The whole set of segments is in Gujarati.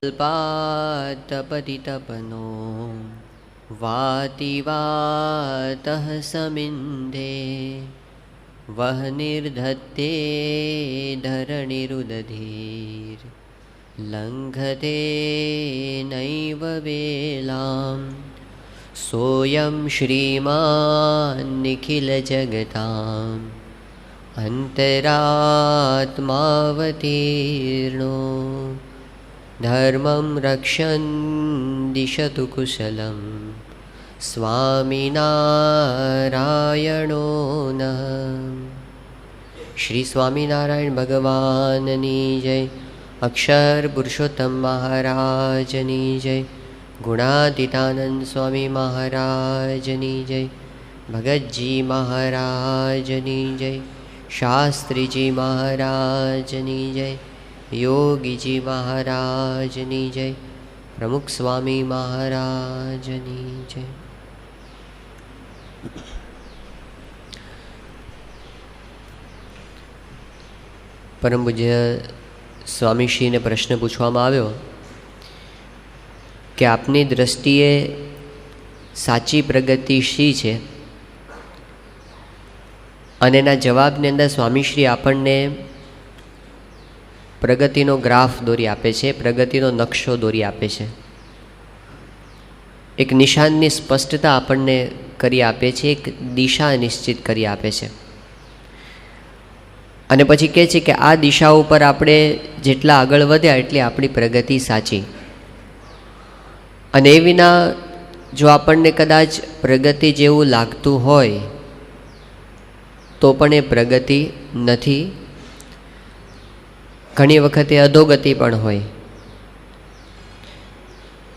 अल्पातपतितपनो वाति वातः समिन्धे वह्निर्धत्ते धरणिरुदधीर् लङ्घते नैव वेलां सोऽयं श्रीमान् निखिलजगताम् अन्तरात्मावतीर्णो धर्मं रक्षन् दिशतु कुशलं स्वामिनारायणो नः। श्री स्वामिनारायण भगवाननी जय। अक्षर पुरुषोत्तम महाराजनी जय। गुणातीतानंद स्वामी महाराजनी जय। भगतजी महाराजनी जय। शास्त्री जी महाराजनी जय। योगी जी महाराजनी जय। प्रमुख स्वामी महाराजनी जय। परम पूज्य स्वामीश्री ने प्रश्न पूछवामां आव्यो कि आपनी दृष्टिए साची प्रगति शी छे अने एना जवाबनी अंदर स्वामीश्री आपणने प्रगतिनो ग्राफ दोरी आपे छे, प्रगतिनो नक्शो दोरी आपे छे, एक निशाननी स्पष्टता आपणने करी आपे छे, एक दिशा निश्चित करी आपे छे अने पछी कहे छे कि आ दिशा उपर आपणे जेटला आगळ वध्या एटली आपणी प्रगति साची। अने ए विना जो आपणने कदाच प्रगति जेवुं लागतुं होय तो पण ए प्रगति नथी। घणी वखते अधोगति पण होय।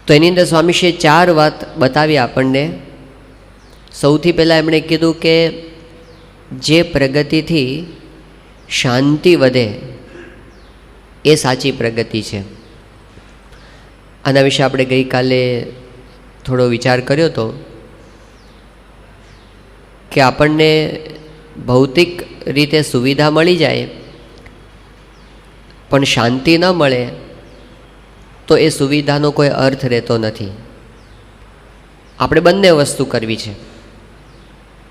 तो एनी अंदर स्वामीश्रीए चार वात बतावी आपणने। सौथी पहेला एमणे कीधुं के जे प्रगतिथी शांति वधे ए साची प्रगति छे। आना विषे आपणे गई काले थोड़ो विचार कर्यो तो कि आपणने भौतिक रीते सुविधा मळी जाए पण शांति न मळे तो ए सुविधानो कोई अर्थ रहतो नथी। आपणे बंने वस्तु करवी छे।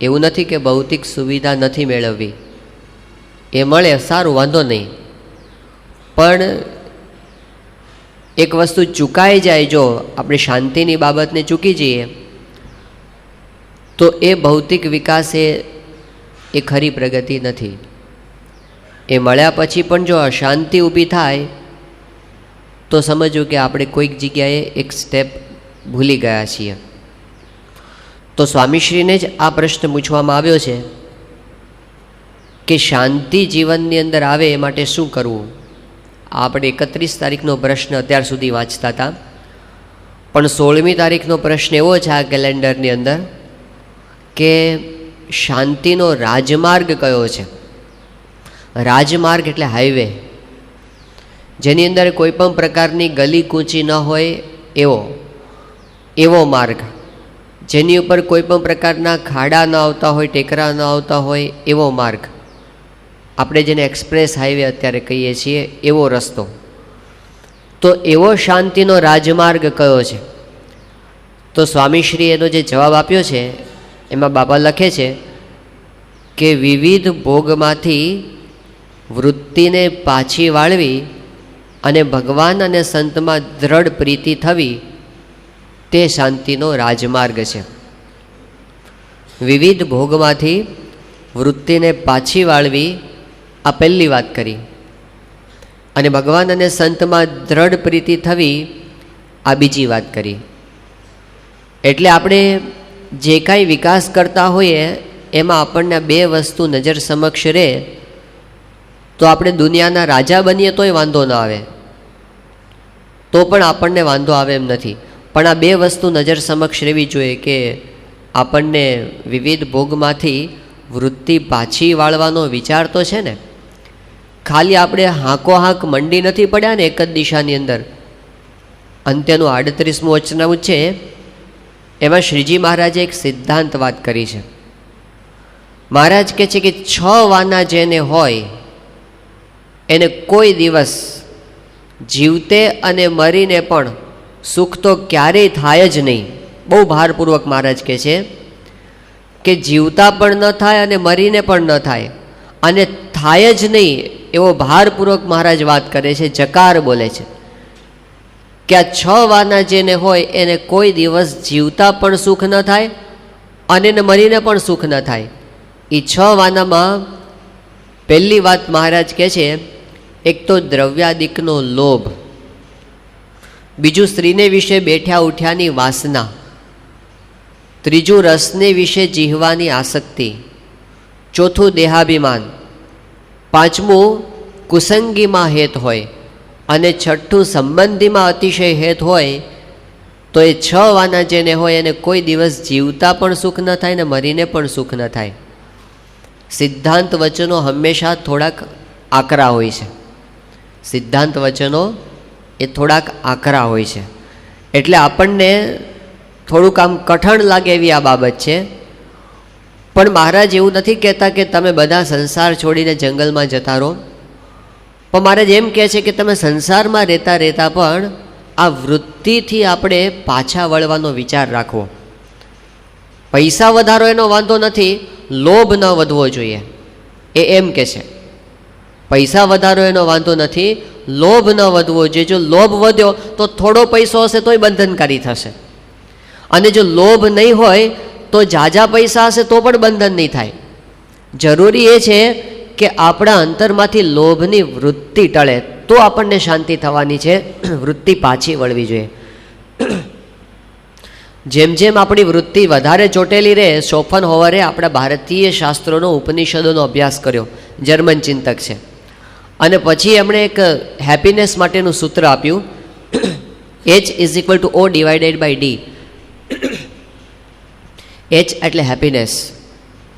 एवुं नथी के भौतिक सुविधा नथी मेळववी, ए मळे सारूं वांधो नहीं, पण एक वस्तु चूकाई जाए जो आपणे शांतिनी बाबतने चूकी जईए तो ए भौतिक विकास ए खरी प्रगति नथी। ए मळ्या पछी पण जो अशांति ऊभी थाय तो समझो कि आपणे कोईक जग्याए एक स्टेप भूली गया छीए। तो स्वामीश्रीने ज आ प्रश्न पूछवामां आव्यो छे कि शांति जीवननी अंदर आवे ए माटे शुं करवुं। આપણે 31 તારીખનો પ્રશ્ન અત્યાર સુધી વાંચતા હતા, પણ 16મી તારીખનો પ્રશ્ન એવો છે આ કેલેન્ડરની અંદર કે શાંતિનો રાજમાર્ગ કયો છે। રાજમાર્ગ એટલે હાઈવે, જેની અંદર કોઈ પણ પ્રકારની ગલી કૂંચી ન હોય એવો માર્ગ, જેની ઉપર કોઈ પણ પ્રકારના ખાડા ન આવતા હોય, ટેકરા ન આવતા હોય એવો માર્ગ, આપણે જેને એક્સપ્રેસ હાઈવે અત્યારે કહીએ છીએ એવો રસ્તો। તો એવો શાંતિનો રાજમાર્ગ કયો છે? તો સ્વામીશ્રી એનો જે જવાબ આપ્યો છે એમાં બાપા લખે છે કે વિવિધ ભોગમાંથી વૃત્તિને પાછી વાળવી અને ભગવાન અને સંતમાં દ્રઢ પ્રીતિ થવી તે શાંતિનો રાજમાર્ગ છે। વિવિધ ભોગમાંથી વૃત્તિને પાછી વાળવી आ पहली बात करी, अने भगवान अने संत में दृढ़ प्रीति थवी आ बीजी बात करी। एटले आपणे जे कांई विकास करता होईए एमां आपणने बे वस्तु नजर समक्ष रहे तो आपणे दुनियाना राजा बनीए तोय वांधो न आवे, तो पण आपणने वांधो आवे एम नथी। पण आ बे वस्तु नजर समक्ष रहेवी जोईए के आपणने विविध भोगमांथी वृत्ति पाછી વાળવાનો विचार तो छे ने। खाली आपणे हाको हाक मंडी नहीं पड्या ने एक ज दिशानी अंदर। अंत्यनु 38मुं वचनामृत छे एमां श्रीजी महाराजे एक सिद्धांत वात करी छे। महाराज कहे छे कि 6 वाना जेने होय एने कोई दिवस જીવતે અને મરીને પણ સુખ તો ક્યારેય થાય જ નહીં. બહુ ભારપૂર્વક મહારાજ કહે છે કે જીવતા પણ ન થાય અને મરીને પણ ન થાય, અને થાય જ નહીં એવો ભારપૂર્વક મહારાજ વાત કરે છે, જકાર બોલે છે કે આ 6 વાના જેને હોય એને કોઈ દિવસ જીવતા પણ સુખ ન થાય અને મરીને પણ સુખ ન થાય. એ 6 વાનામાં પહેલી વાત મહારાજ કહે છે, એક તો દ્રવ્યાદિકનો લોભ, બીજું સ્ત્રીને વિશે બેઠ્યા ઉઠ્યાની વાસના, ત્રીજું રસને વિશે જીહવાની આસક્તિ, ચોથું દેહાભિમાન, પાંચમું કુસંગીમાં હેત હોય, અને છઠ્ઠું સંબંધીમાં અતિશય હેત હોય. તો એ 6 વાના જેને હોય એને કોઈ દિવસ જીવતા પણ સુખ ન થાય ને મરીને પણ સુખ ન થાય. સિદ્ધાંત વચનો હંમેશા થોડાક આકરા હોય છે. સિદ્ધાંત વચનો એ થોડાક આકરા હોય છે, એટલે આપણને થોડુંક આમ કઠણ લાગે એવી આ બાબત છે. પણ મહારાજ એવું નથી કહેતા કે તમે બધા સંસાર છોડીને જંગલમાં જતા રહો, પણ મહારાજ એમ કહે છે કે તમે સંસારમાં રહેતા રહેતા પણ આ વૃત્તિથી આપણે પાછા વળવાનો વિચાર રાખવો. પૈસા વધારો એનો વાંધો નથી, લોભ ન વધવો જોઈએ, એ એમ કહે છે. પૈસા વધારો એનો વાંધો નથી, લોભ ન વધવો જોઈએ. જો લોભ વધ્યો તો થોડો પૈસો હશે તોય બંધનકારી થશે, અને જો લોભ નહીં હોય તો ઝાઝા પૈસા હશે તો પણ બંધન નહીં થાય. જરૂરી એ છે કે આપણા અંતરમાંથી લોભની વૃત્તિ ટળે તો આપણને શાંતિ થવાની છે. વૃત્તિ પાછી વળવી જોઈએ. જેમ જેમ આપણી વૃત્તિ વધારે ચોટેલી રહે, શોપનહોવરે આપણા ભારતીય શાસ્ત્રોનો ઉપનિષદોનો અભ્યાસ કર્યો, જર્મન ચિંતક છે, અને પછી એમણે એક હેપીનેસ માટેનું સૂત્ર આપ્યું, H=O/D. H એટલે happiness,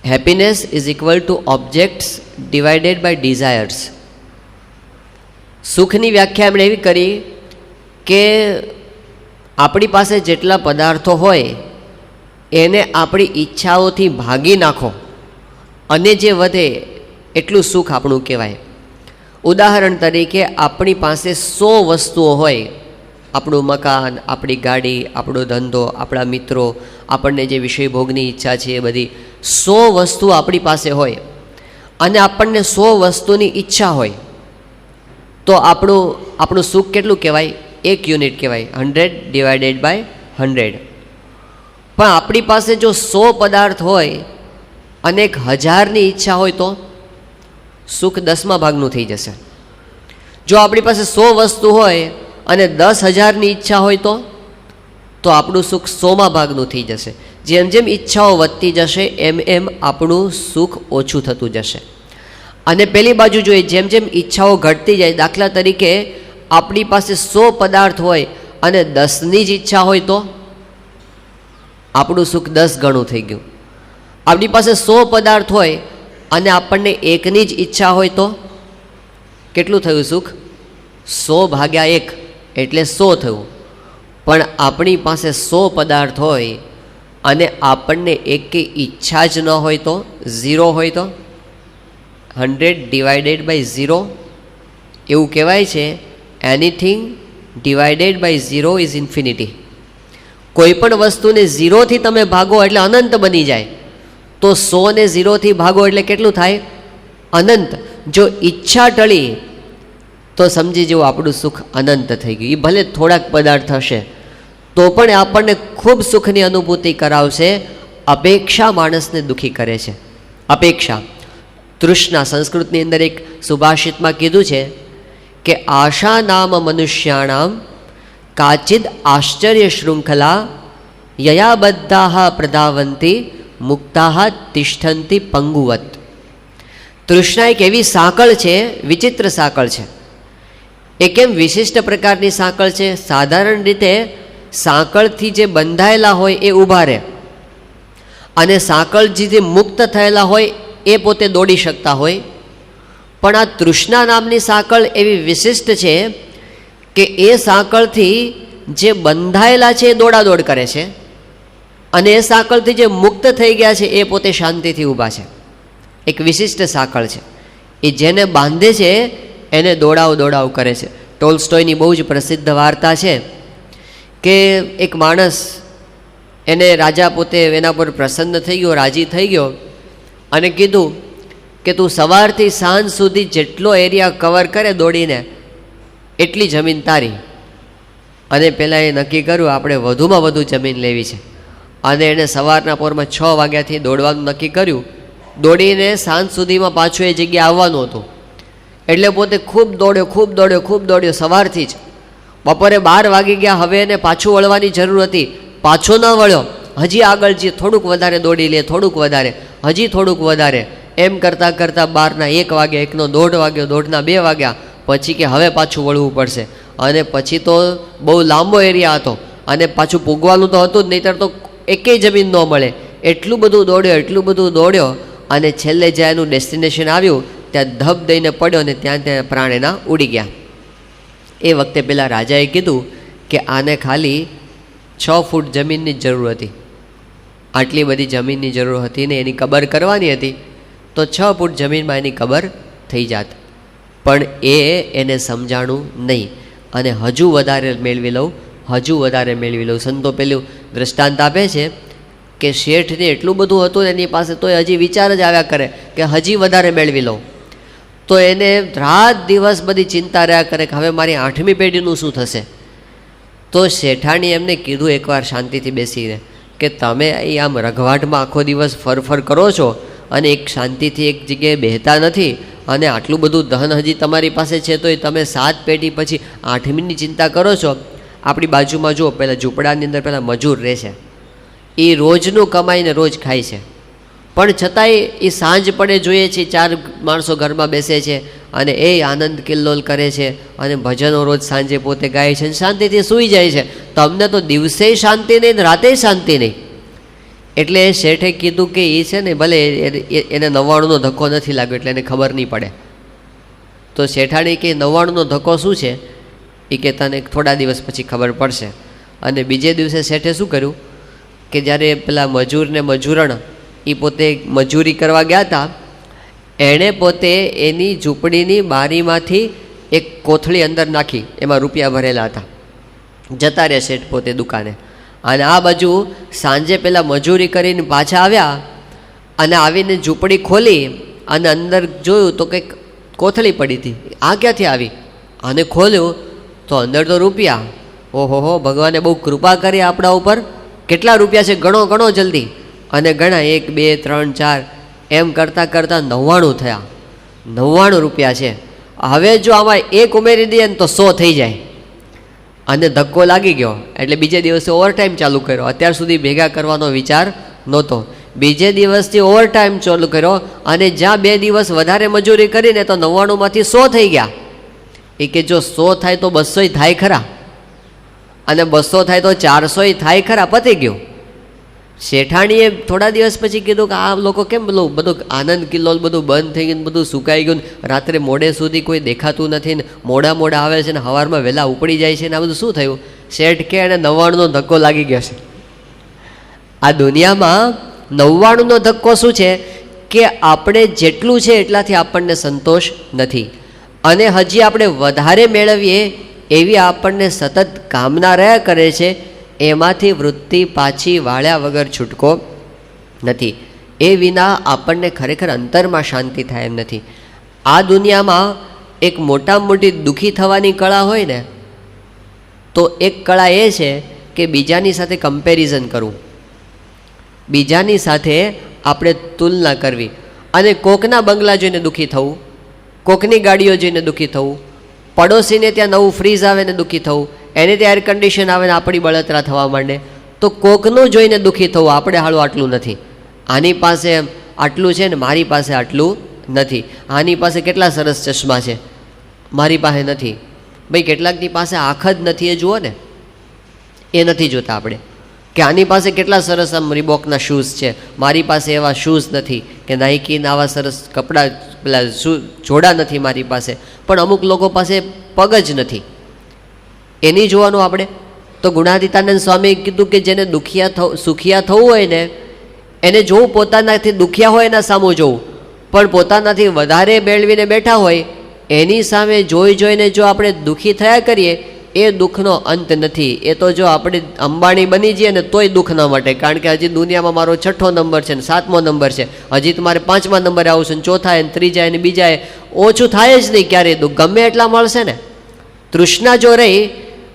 happiness =objects divided by desires. સુખની વ્યાખ્યા એમણે એવી કરી કે આપણી પાસે જેટલા પદાર્થો હોય એને આપણી ઈચ્છાઓથી ભાગી નાખો અને જે વધે એટલું સુખ આપણું કહેવાય. ઉદાહરણ તરીકે આપણી પાસે 100 વસ્તુઓ હોય, આપણું મકાન, આપણી ગાડી, આપણો ધંધો, આપણા મિત્રો, આપણને જે વિષય ભોગની ઈચ્છા છે એ બધી 100 વસ્તુ આપણી પાસે હોય, અને આપણને 100 વસ્તુની ઈચ્છા હોય, તો આપણું સુખ કેટલું કહેવાય? 1 યુનિટ કહેવાય, 100/100. પણ આપણી પાસે જો 100 પદાર્થ હોય અને 1000ની ઈચ્છા હોય તો સુખ 10મા ભાગનું થઈ જશે. જો આપણી પાસે 100 વસ્તુ હોય અને 10,000ની ઈચ્છા હોય તો આપણું સુખ 100મા ભાગનું થઈ જશે. જેમ જેમ ઈચ્છાઓ વધતી જશે એમ એમ આપણું સુખ ઓછું થતું જશે. અને પેલી બાજુ જોઈએ, જેમ જેમ ઈચ્છાઓ ઘટતી જાય, દાખલા તરીકે આપણી પાસે 100 પદાર્થ હોય અને 10ની જ ઈચ્છા હોય તો આપણું સુખ 10 ગણું થઈ ગયું. આપણી પાસે 100 પદાર્થ હોય અને આપણને 1ની જ ઈચ્છા હોય તો કેટલું થયું સુખ? 100/1 એટલે 100 થયું. પણ આપણી પાસે 100 પદાર્થ હોય અને આપણને એકે ઈચ્છા જ ન હોય તો, 0 હોય તો 100/0. એવું કહેવાય છે, anything divided by 0 is infinity. કોઈ પણ વસ્તુને 0થી તમે ભાગો એટલે અનંત બની જાય, તો 100ને 0થી ભાગો એટલે કેટલું થાય? અનંત. જો ઈચ્છા ટળી તો સમજી જવું આપણું સુખ અનંત થઈ ગયું. એ ભલે થોડાક પદાર્થ હશે તો પણ આપણને ખૂબ સુખની અનુભૂતિ કરાવશે. અપેક્ષા માણસને દુઃખી કરે છે. અપેક્ષા, તૃષ્ણા. સંસ્કૃતની અંદર એક સુભાષિતમાં કીધું છે કે આશા નામ મનુષ્યાણામ કાચિદ આશ્ચર્ય શૃંખલા યયા બદ્ધાઃ પ્રધાવંતી મુક્તાઃ તિષ્ઠંતી પંગુવત. તૃષ્ણા એક એવી સાંકળ છે, વિચિત્ર સાંકળ છે. એ કેમ વિશિષ્ટ પ્રકારની સાંકળ છે? સાધારણ રીતે સાંકળથી જે બંધાયેલા હોય એ ઊભા રહે, અને સાંકળથી જે મુક્ત થયેલા હોય એ પોતે દોડી શકતા હોય. પણ આ તૃષ્ણા નામની સાંકળ એવી વિશિષ્ટ છે કે એ સાંકળથી જે બંધાયેલા છે એ દોડાદોડ કરે છે, અને એ સાંકળથી જે મુક્ત થઈ ગયા છે એ પોતે શાંતિથી ઊભા છે. એક વિશિષ્ટ સાંકળ છે. એ જેને બાંધે છે એને દોડાવ કરે છે. ટોલ્સ્ટોયની બહુ જ પ્રસિદ્ધ વાર્તા છે કે એક માણસ, એને રાજા પોતે એના પર પ્રસન્ન થઈ ગયો, રાજી થઈ ગયો અને કીધું કે તું સવારથી સાંજ સુધી જેટલો એરિયા કવર કરે દોડીને એટલી જમીન તારી. અને પહેલાં એ નક્કી કર્યું આપણે વધુમાં વધુ જમીન લેવી છે, અને એણે સવારના પોરમાં 6 વાગ્યાથી દોડવાનું નક્કી કર્યું. દોડીને સાંજ સુધીમાં પાછું એ જગ્યાએ આવવાનું હતું. એટલે પોતે ખૂબ દોડ્યો સવારથી જ. બપોરે 12 વાગી ગયા, હવે એને પાછું વળવાની જરૂર હતી. પાછો ન વળ્યો, હજી આગળ જે થોડુંક વધારે દોડી લે, થોડુંક વધારે, હજી થોડુંક વધારે, એમ કરતાં કરતાં 12ના 1 વાગ્યા, 1નો 1:30 વાગ્યો, 1:30ના 2 વાગ્યા. પછી કે હવે પાછું વળવું પડશે. અને પછી તો બહુ લાંબો એરિયા હતો અને પાછું પૂગવાનું તો હતું જ, નહીંતર તો એકેય જમીન ન મળે. એટલું બધું દોડ્યો અને છેલ્લે જ્યાં એનું ડેસ્ટિનેશન આવ્યું ત્યાં ધબ દઈને પડ્યો અને ત્યાં પ્રાણ એના ઉડી ગયા. એ વખતે પેલા રાજાએ કીધું કે આને ખાલી 6 ફૂટ જમીનની જ જરૂર હતી. આટલી બધી જમીનની જરૂર હતી ને એની કબર કરવાની હતી તો 6 ફૂટ જમીનમાં એની કબર થઈ જાત. પણ એને સમજાણું નહીં અને હજુ વધારે મેળવી લઉં. સંતો પેલું દૃષ્ટાંત આપે છે કે શેઠને એટલું બધું હતું એની પાસે, તોય હજી વિચાર જ આવ્યા કરે કે હજી વધારે મેળવી લઉં. તો એને રાત દિવસ બધી ચિંતા રહ્યા કરે કે હવે મારી 8મી પેઢીનું શું થશે. તો શેઠાણી એમને કીધું એકવાર શાંતિથી બેસીને કે તમે અહીં આમ રઘવાટમાં આખો દિવસ ફરફર કરો છો અને એક શાંતિથી એક જગ્યાએ બેહતા નથી, અને આટલું બધું ધન હજી તમારી પાસે છે તોય તમે 7 પેઢી પછી 8મીની ચિંતા કરો છો. આપણી બાજુમાં જુઓ, પહેલાં ઝૂંપડાની અંદર પહેલાં મજૂર રહે છે, એ રોજનું કમાઈને રોજ ખાય છે, પણ છતાંય એ સાંજ પડે જોઈએ છે 4 માણસો ઘરમાં બેસે છે અને એ આનંદ કિલ્લોલ કરે છે અને ભજનો રોજ સાંજે પોતે ગાય છે અને શાંતિથી સૂઈ જાય છે. તો અમને તો દિવસે શાંતિ નહીં, રાતે શાંતિ નહીં. એટલે શેઠે કીધું કે એ છે ને, ભલે એને 99નો ધક્કો નથી લાગ્યો એટલે એને ખબર નહીં પડે. તો શેઠાણી કે 99નો ધક્કો શું છે, એ કે તને થોડા દિવસ પછી ખબર પડશે. અને બીજે દિવસે શેઠે શું કર્યું કે જ્યારે પેલા મજૂરને મજૂરણ એ પોતે મજૂરી કરવા ગયા હતા, એણે પોતે એની ઝૂંપડીની બારીમાંથી એક કોથળી અંદર નાખી, એમાં રૂપિયા ભરેલા હતા. જતા રહ્યા શેઠ પોતે દુકાને. અને આ બાજુ સાંજે પેલા મજૂરી કરીને પાછા આવ્યા અને આવીને ઝૂંપડી ખોલી અને અંદર જોયું તો કંઈક કોથળી પડી હતી. આ ક્યાંથી આવી? આને ખોલ્યું તો અંદર તો રૂપિયા. ઓહો, ભગવાને બહુ કૃપા કરી આપણા ઉપર. કેટલા રૂપિયા છે ગણો જલ્દી. અને ગણા 1 2 3 4 એમ કરતાં 99 થયા. 99 રૂપિયા છે. હવે જો આમાં 1 ઉમેરી દઈએ ને તો 100 થઈ જાય. અને ધક્કો લાગી ગયો એટલે બીજે દિવસે ઓવરટાઈમ ચાલુ કર્યો. અત્યાર સુધી ભેગા કરવાનો વિચાર નહોતો. બીજે દિવસથી ઓવરટાઈમ ચાલુ કર્યો અને જ્યાં 2 દિવસ વધારે મજૂરી કરીને તો 99માંથી 100 થઈ ગયા. એ કે જો 100 થાય તો 200 થાય ખરા, અને 200 થાય તો 400 થાય ખરા, પતી ગયું. શેઠાણીએ થોડા દિવસ પછી કીધું કે આ લોકો કેમ બધું આનંદ કિલ્લોલ બધું બંધ થઈ ગયું, બધું સુકાઈ ગયું, રાત્રે મોડે સુધી કોઈ દેખાતું નથી ને મોડા આવે છે ને સવારમાં વહેલા ઉપડી જાય છે ને આ બધું શું થયું? શેઠ કે એને 99નો ધક્કો લાગી ગયો છે. આ દુનિયામાં 99નો ધક્કો શું છે કે આપણે જેટલું છે એટલાથી આપણને સંતોષ નથી, અને હજી આપણે વધારે મેળવીએ એવી આપણને સતત કામના રહ્યા કરે છે. એમાંથી વૃત્તિ પાછી વાળ્યા વગર છૂટકો નથી. એ વિના આપણને ખરેખર અંતરમાં શાંતિ થાય એમ નથી. આ દુનિયામાં એક મોટામાં મોટી દુઃખી થવાની કળા હોય ને તો એક કળા એ છે કે બીજાની સાથે કમ્પેરિઝન કરવું, બીજાની સાથે આપણે તુલના કરવી, અને કોકના બંગલા જોઈને દુઃખી થવું, કોકની ગાડીઓ જોઈને દુઃખી થવું, પડોશીને ત્યાં નવું ફ્રીજ આવે ને દુઃખી થવું, એને ત્યાં એર કન્ડિશન આવે ને આપણી બળતરા થવા માંડે. તો કોકનું જોઈને દુઃખી થવું, આપણે હાલું આટલું નથી, આની પાસે આટલું છે ને મારી પાસે આટલું નથી, આની પાસે કેટલા સરસ ચશ્મા છે મારી પાસે નથી. ભાઈ કેટલાકની પાસે આંખ જ નથી એ જુઓ ને, એ નથી જોતા આપણે. કે આની પાસે કેટલા સરસ આમ રીબોકના શૂઝ છે, મારી પાસે એવા શૂઝ નથી, કે નાઇકીના આવા સરસ કપડાં પેલા જોડા નથી મારી પાસે. પણ અમુક લોકો પાસે પગ જ નથી, એની જોવાનું આપણે. તો ગુણાતીતાનંદ સ્વામીએ કીધું કે જેને સુખિયા થવું હોય ને એને જોવું પોતાનાથી દુખિયા હોય એના સામું જોવું, પણ પોતાનાથી વધારે મેળવીને બેઠા હોય એની સામે જોઈ જોઈને જો આપણે દુઃખી થયા કરીએ, એ દુઃખનો અંત નથી. એ તો જો આપણે અંબાણી બની જઈએ ને તોય દુઃખ ન મટે, કારણ કે હજી દુનિયામાં મારો 6થો નંબર છે ને 7મો નંબર છે, હજી તો મારે 5મા નંબરે આવું છે ને 4થા ને 3જા ને બીજાએ, ઓછું થાય જ નહીં ક્યારેય દુઃખ, ગમે એટલા મળશે ને. તૃષ્ણા જો રહી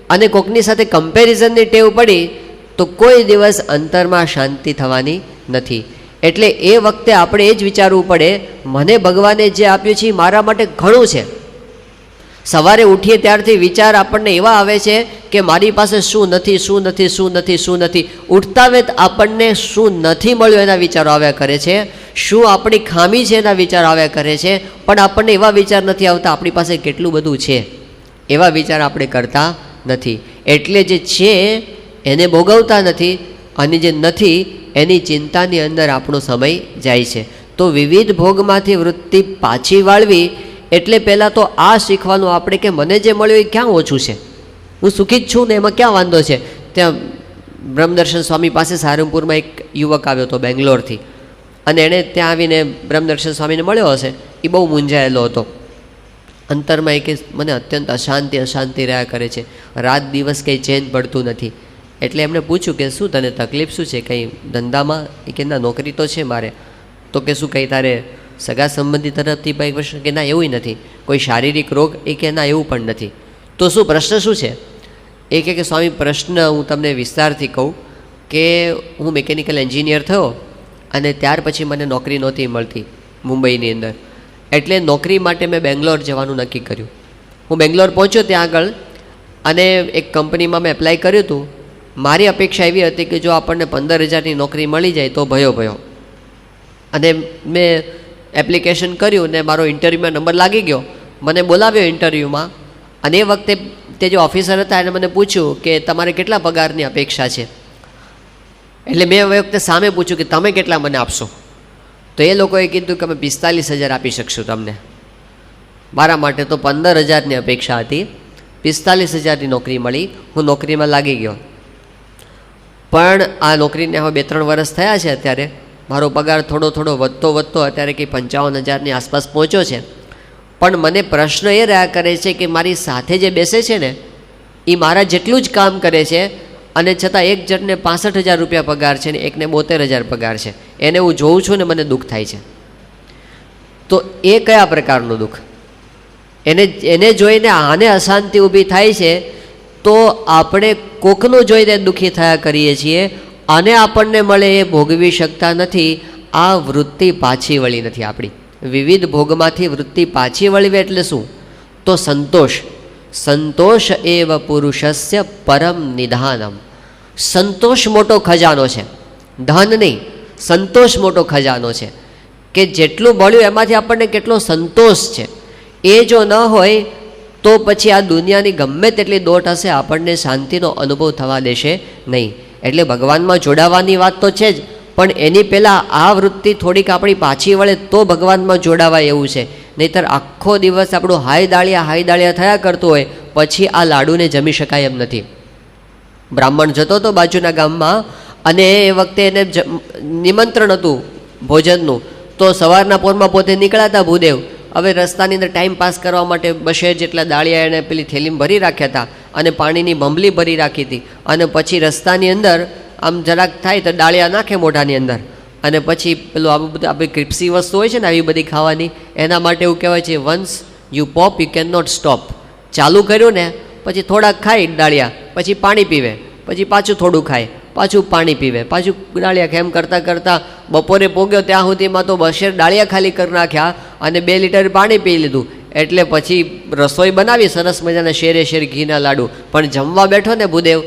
અને કોકની સાથે કમ્પેરિઝનની ટેવ પડી તો કોઈ દિવસ અંતરમાં શાંતિ થવાની નથી. એટલે એ વખતે આપણે એ જ વિચારવું પડે, મને ભગવાને જે આપ્યું છે એ મારા માટે ઘણું છે. સવારે ઉઠીએ ત્યારથી વિચાર આપણને એવા આવે છે કે મારી પાસે શું નથી, શું નથી, શું નથી, શું નથી. ઉઠતા વેત આપણને શું નથી મળ્યું એના વિચારો આવ્યા કરે છે, શું આપણી ખામી છે એના વિચાર આવ્યા કરે છે, પણ આપણને એવા વિચાર નથી આવતા આપણી પાસે કેટલું બધું છે, એવા વિચાર આપણે કરતા નથી. એટલે જે છે એને ભોગવતા નથી અને જે નથી એની ચિંતાની અંદર આપણો સમય જાય છે. તો વિવિધ ભોગમાંથી વૃત્તિ પાછી વાળવી એટલે પહેલાં તો આ શીખવાનું આપણે કે મને જે મળ્યું એ ક્યાં ઓછું છે, હું સુખી જ છું ને, એમાં ક્યાં વાંધો છે. ત્યાં બ્રહ્મદર્શન સ્વામી પાસે સારંગપુરમાં એક યુવક આવ્યો હતો બેંગ્લોરથી, અને એણે ત્યાં આવીને બ્રહ્મદર્શન સ્વામીને મળ્યો હશે. એ બહુ મૂંઝાયેલો હતો અંતરમાં. એ કે મને અત્યંત અશાંતિ રહ્યા કરે છે, રાત દિવસ કંઈ ચેન પડતું નથી. એટલે એમણે પૂછ્યું કે શું તને તકલીફ શું છે, કંઈ ધંધામાં? એ કે ના, નોકરી તો છે મારે. તો કે શું કંઈ તારે સગા સંબંધી તરફથી કંઈ પ્રશ્ન? કે ના, એવું નથી. કોઈ શારીરિક રોગ? એ કે ના, એવું પણ નથી. તો શું પ્રશ્ન શું છે? એ કે સ્વામી પ્રશ્ન હું તમને વિસ્તારથી કહું કે હું મિકેનિકલ એન્જિનિયર થયો અને ત્યાર પછી મને નોકરી નહોતી મળતી મુંબઈની અંદર. એટલે નોકરી માટે મેં બેંગ્લોર જવાનું નક્કી કર્યું. હું બેંગ્લોર પહોંચ્યો ત્યાં આગળ અને એક કંપનીમાં મેં એપ્લાય કર્યું હતું. મારી અપેક્ષા એવી હતી કે જો આપણને 15,000ની નોકરી મળી જાય તો ભયો. અને મેં એપ્લિકેશન કર્યું ને મારો ઇન્ટરવ્યૂમાં નંબર લાગી ગયો. મને બોલાવ્યો ઇન્ટરવ્યૂમાં, અને એ વખતે તે જે ઓફિસર હતા એને મને પૂછ્યું કે તમારે કેટલા પગારની અપેક્ષા છે. એટલે મેં એ વખતે સામે પૂછ્યું કે તમે કેટલા મને આપશો? તો એ લોકોએ કીધું કે અમે 45,000 આપી શકશું તમને. મારા માટે તો 15,000ની અપેક્ષા હતી. 45,000ની નોકરી મળી, હું નોકરીમાં લાગી ગયો. પણ આ નોકરીને હવે 2-3 વર્ષ થયા છે. અત્યારે મારો પગાર થોડો વધતો અત્યારે કંઈ 55,000ની આસપાસ પહોંચ્યો છે. પણ મને પ્રશ્ન એ રહ્યા કરે છે કે મારી સાથે જે બેસે છે ને એ મારા જેટલું જ કામ કરે છે, અને છતાં એક જણને 65,000 રૂપિયા પગાર છે ને એકને 72,000 પગાર છે. એને હું જોઉં છું ને મને દુઃખ થાય છે. તો એ કયા પ્રકારનું દુઃખ? એને જોઈને આને અશાંતિ ઊભી થાય છે. તો આપણે કોકનું જોઈને દુઃખી થયા કરીએ છીએ, અને આપણને મળે એ ભોગવી શકતા નથી. આ વૃત્તિ પાછી વળી નથી આપણી. વિવિધ ભોગમાંથી વૃત્તિ પાછી વળવી એટલે શું? તો સંતોષ એવ પુરુષસ્ય પરમ નિધાનમ. સંતોષ મોટો ખજાનો છે, ધન નહીં. સંતોષ મોટો ખજાનો છે કે જેટલું મળ્યું એમાંથી આપણને કેટલો સંતોષ છે. એ જો ન હોય તો પછી આ દુનિયાની ગમે તેટલી દોટ હશે આપણને શાંતિનો અનુભવ થવા દેશે નહીં. એટલે ભગવાનમાં જોડાવાની વાત તો છે જ, પણ એની પહેલાં આ વૃત્તિ થોડીક આપણી પાછી વળે તો ભગવાનમાં જોડાવાય એવું છે. નહીંતર આખો દિવસ આપણું હાય દાળિયા થયા કરતું હોય, પછી આ લાડુને જમી શકાય એમ નથી. બ્રાહ્મણ જતો હતો બાજુના ગામમાં, અને એ વખતે એને નિમંત્રણ હતું ભોજનનું. તો સવારના પોરમાં પોતે નીકળ્યા હતા ભૂદેવ. હવે રસ્તાની અંદર ટાઈમ પાસ કરવા માટે 2 જેટલા દાળિયા એને પેલી થેલીમાં ભરી રાખ્યા હતા, અને પાણીની બંબલી ભરી રાખી હતી. અને પછી રસ્તાની અંદર આમ જરાક થાય તો દાળિયા નાખે મોઢાની અંદર, અને પછી પેલું આવું બધું આપણી ક્રિપ્સી વસ્તુ હોય છે ને આવી બધી ખાવાની, એના માટે એવું કહેવાય છે once you pop you can not stop. ચાલુ કર્યું ને પછી થોડાક ખાય દાળિયા, પછી પાણી પીવે, પછી પાછું થોડું ખાય, પાછું પાણી પીવે, પાછું દાળિયા ખેમ કરતાં બપોરે પોગ્યો ત્યાં સુધીમાં તો 2 દાળિયા ખાલી કરી નાખ્યા અને 2 લીટર પાણી પી લીધું. એટલે પછી રસોઈ બનાવી સરસ મજાના શેર ઘીના લાડુ, પણ જમવા બેઠો ને ભૂદેવ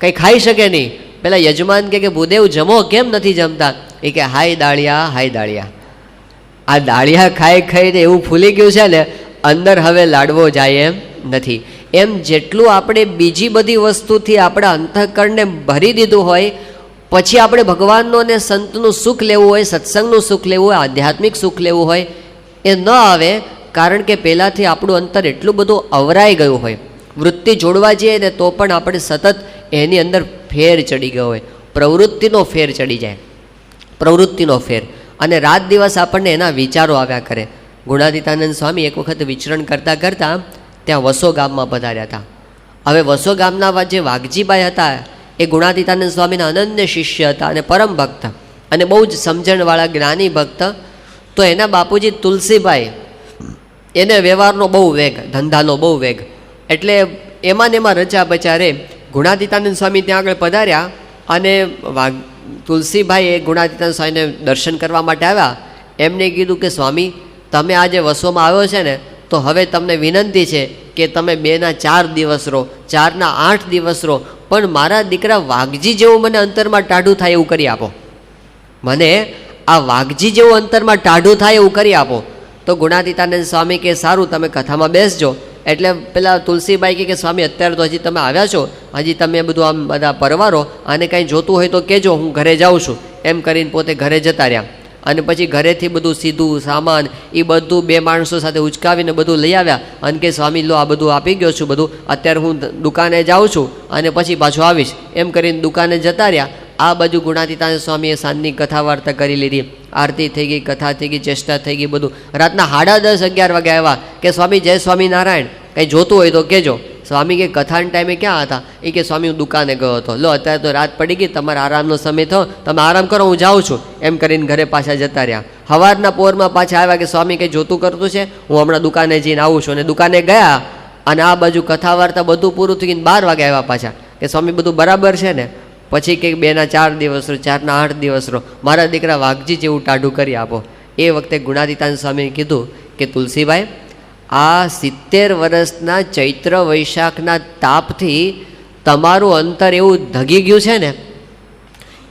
કંઈ ખાઈ શકે નહીં. પેલા યજમાન કે ભૂદેવ જમો, કેમ નથી જમતા? એ કે હાય દાળિયા. આ દાળિયા ખાઈને એવું ફૂલી ગયું છે ને અંદર, હવે લાડવો જાય એમ નથી. એમ જેટલું આપણે બીજી બધી વસ્તુથી આપણા અંતઃકરણને ભરી દીધું હોય, પછી આપણે ભગવાનનું અને સંતનું સુખ લેવું હોય, સત્સંગનું સુખ લેવું હોય, આધ્યાત્મિક સુખ લેવું હોય, એ ન આવે. કારણ કે પહેલાંથી આપણું અંતર એટલું બધું અવરાઈ ગયું હોય. વૃત્તિ જોડવા જઈએ ને તો પણ આપણે સતત એની અંદર ફેર ચડી ગયો હોય, પ્રવૃત્તિનો ફેર ચડી જાય, પ્રવૃત્તિનો ફેર. અને રાત દિવસ આપણને એના વિચારો આવ્યા કરે. ગુણાતીતાનંદ સ્વામી એક વખત વિચરણ કરતાં કરતાં ત્યાં વસો ગામમાં પધાર્યા હતા. હવે વસો ગામના જે વાઘજીભાઈ હતા એ ગુણાતીતાનંદ સ્વામીના અનન્ય શિષ્ય હતા અને પરમ ભક્ત અને બહુ જ સમજણવાળા જ્ઞાની ભક્ત. તો એના બાપુજી તુલસીભાઈ, એને વ્યવહારનો બહુ વેગ, ધંધાનો બહુ વેગ, એટલે એમાં ને એમાં રચા બચા રે ગુણાતીતાનંદ સ્વામી ત્યાં આગળ પધાર્યા અને તુલસીભાઈ એ ગુણાતીતાનંદ સ્વામીને દર્શન કરવા માટે આવ્યા. એમને કીધું કે સ્વામી, તમે આજે વસોમાં આવ્યો છે ને, તો હવે તમને વિનંતી છે કે તમે 2ના 4 દિવસ રહો, 4ના 8 દિવસ રહો, પણ મારા દીકરા વાઘજી જેવું મને અંતરમાં ટાઢું થાય એવું કરી આપો. મને આ વાઘજી જેવું અંતરમાં ટાઢું થાય એવું કરી આપો. તો ગુણાતીતાનંદ સ્વામી કે સારું, તમે કથામાં બેસજો. એટલે પેલા તુલસીભાઈ કે સ્વામી, અત્યારે તો હજી તમે આવ્યા છો, હજી તમે બધું આમ બધા પરવારો, અને કંઈ જોતું હોય તો કહેજો, હું ઘરે જાઉં છું, એમ કરીને પોતે ઘરે જતા રહ્યા. અને પછી ઘરેથી બધું સીધું સામાન એ બધું 2 માણસો સાથે ઉચકાવીને બધું લઈ આવ્યા અને કે સ્વામી લો, આ બધું આપી ગયો છું, બધું અત્યારે હું દુકાને જાઉં છું અને પછી પાછો આવીશ, એમ કરીને દુકાને જતા રહ્યા. આ બાજુ ગુણાતીતાનંદ સ્વામીએ સાંજની કથા વાર્તા કરી લીધી, આરતી થઈ ગઈ, કથા થઈ ગઈ, ચેષ્ટા થઈ ગઈ, બધું. રાતના 10:30 11 વાગે આવ્યા કે સ્વામી જય સ્વામિનારાયણ, કંઈ જોતું હોય તો કહેજો. સ્વામી કે કથાના ટાઈમે ક્યાં હતા? એ કે સ્વામી હું દુકાને ગયો હતો. લો, અત્યારે તો રાત પડી ગઈ, તમારા આરામનો સમય થયો, તમે આરામ કરો, હું જાઉં છું, એમ કરીને ઘરે પાછા જતા રહ્યા. સવારના પોરમાં પાછા આવ્યા કે સ્વામી કંઈ જોતું કરતું છે, હું હમણાં દુકાને જઈને આવું છું. અને દુકાને ગયા અને આ બાજુ કથા વાર્તા બધું પૂરું થઈને 12 વાગે આવ્યા પાછા કે સ્વામી બધું બરાબર છે ને? પછી કંઈક 2ના 4 દિવસ રહો, 4ના 8 દિવસ રહો, મારા દીકરા વાઘજી જેવું ટાઢું કરી આપો. એ વખતે ગુણાતીતાનંદ સ્વામીએ કીધું કે તુલસીભાઈ, આ 70 વર્ષના ચૈત્ર વૈશાખના તાપથી તમારું અંતર એવું ધગી ગયું છે ને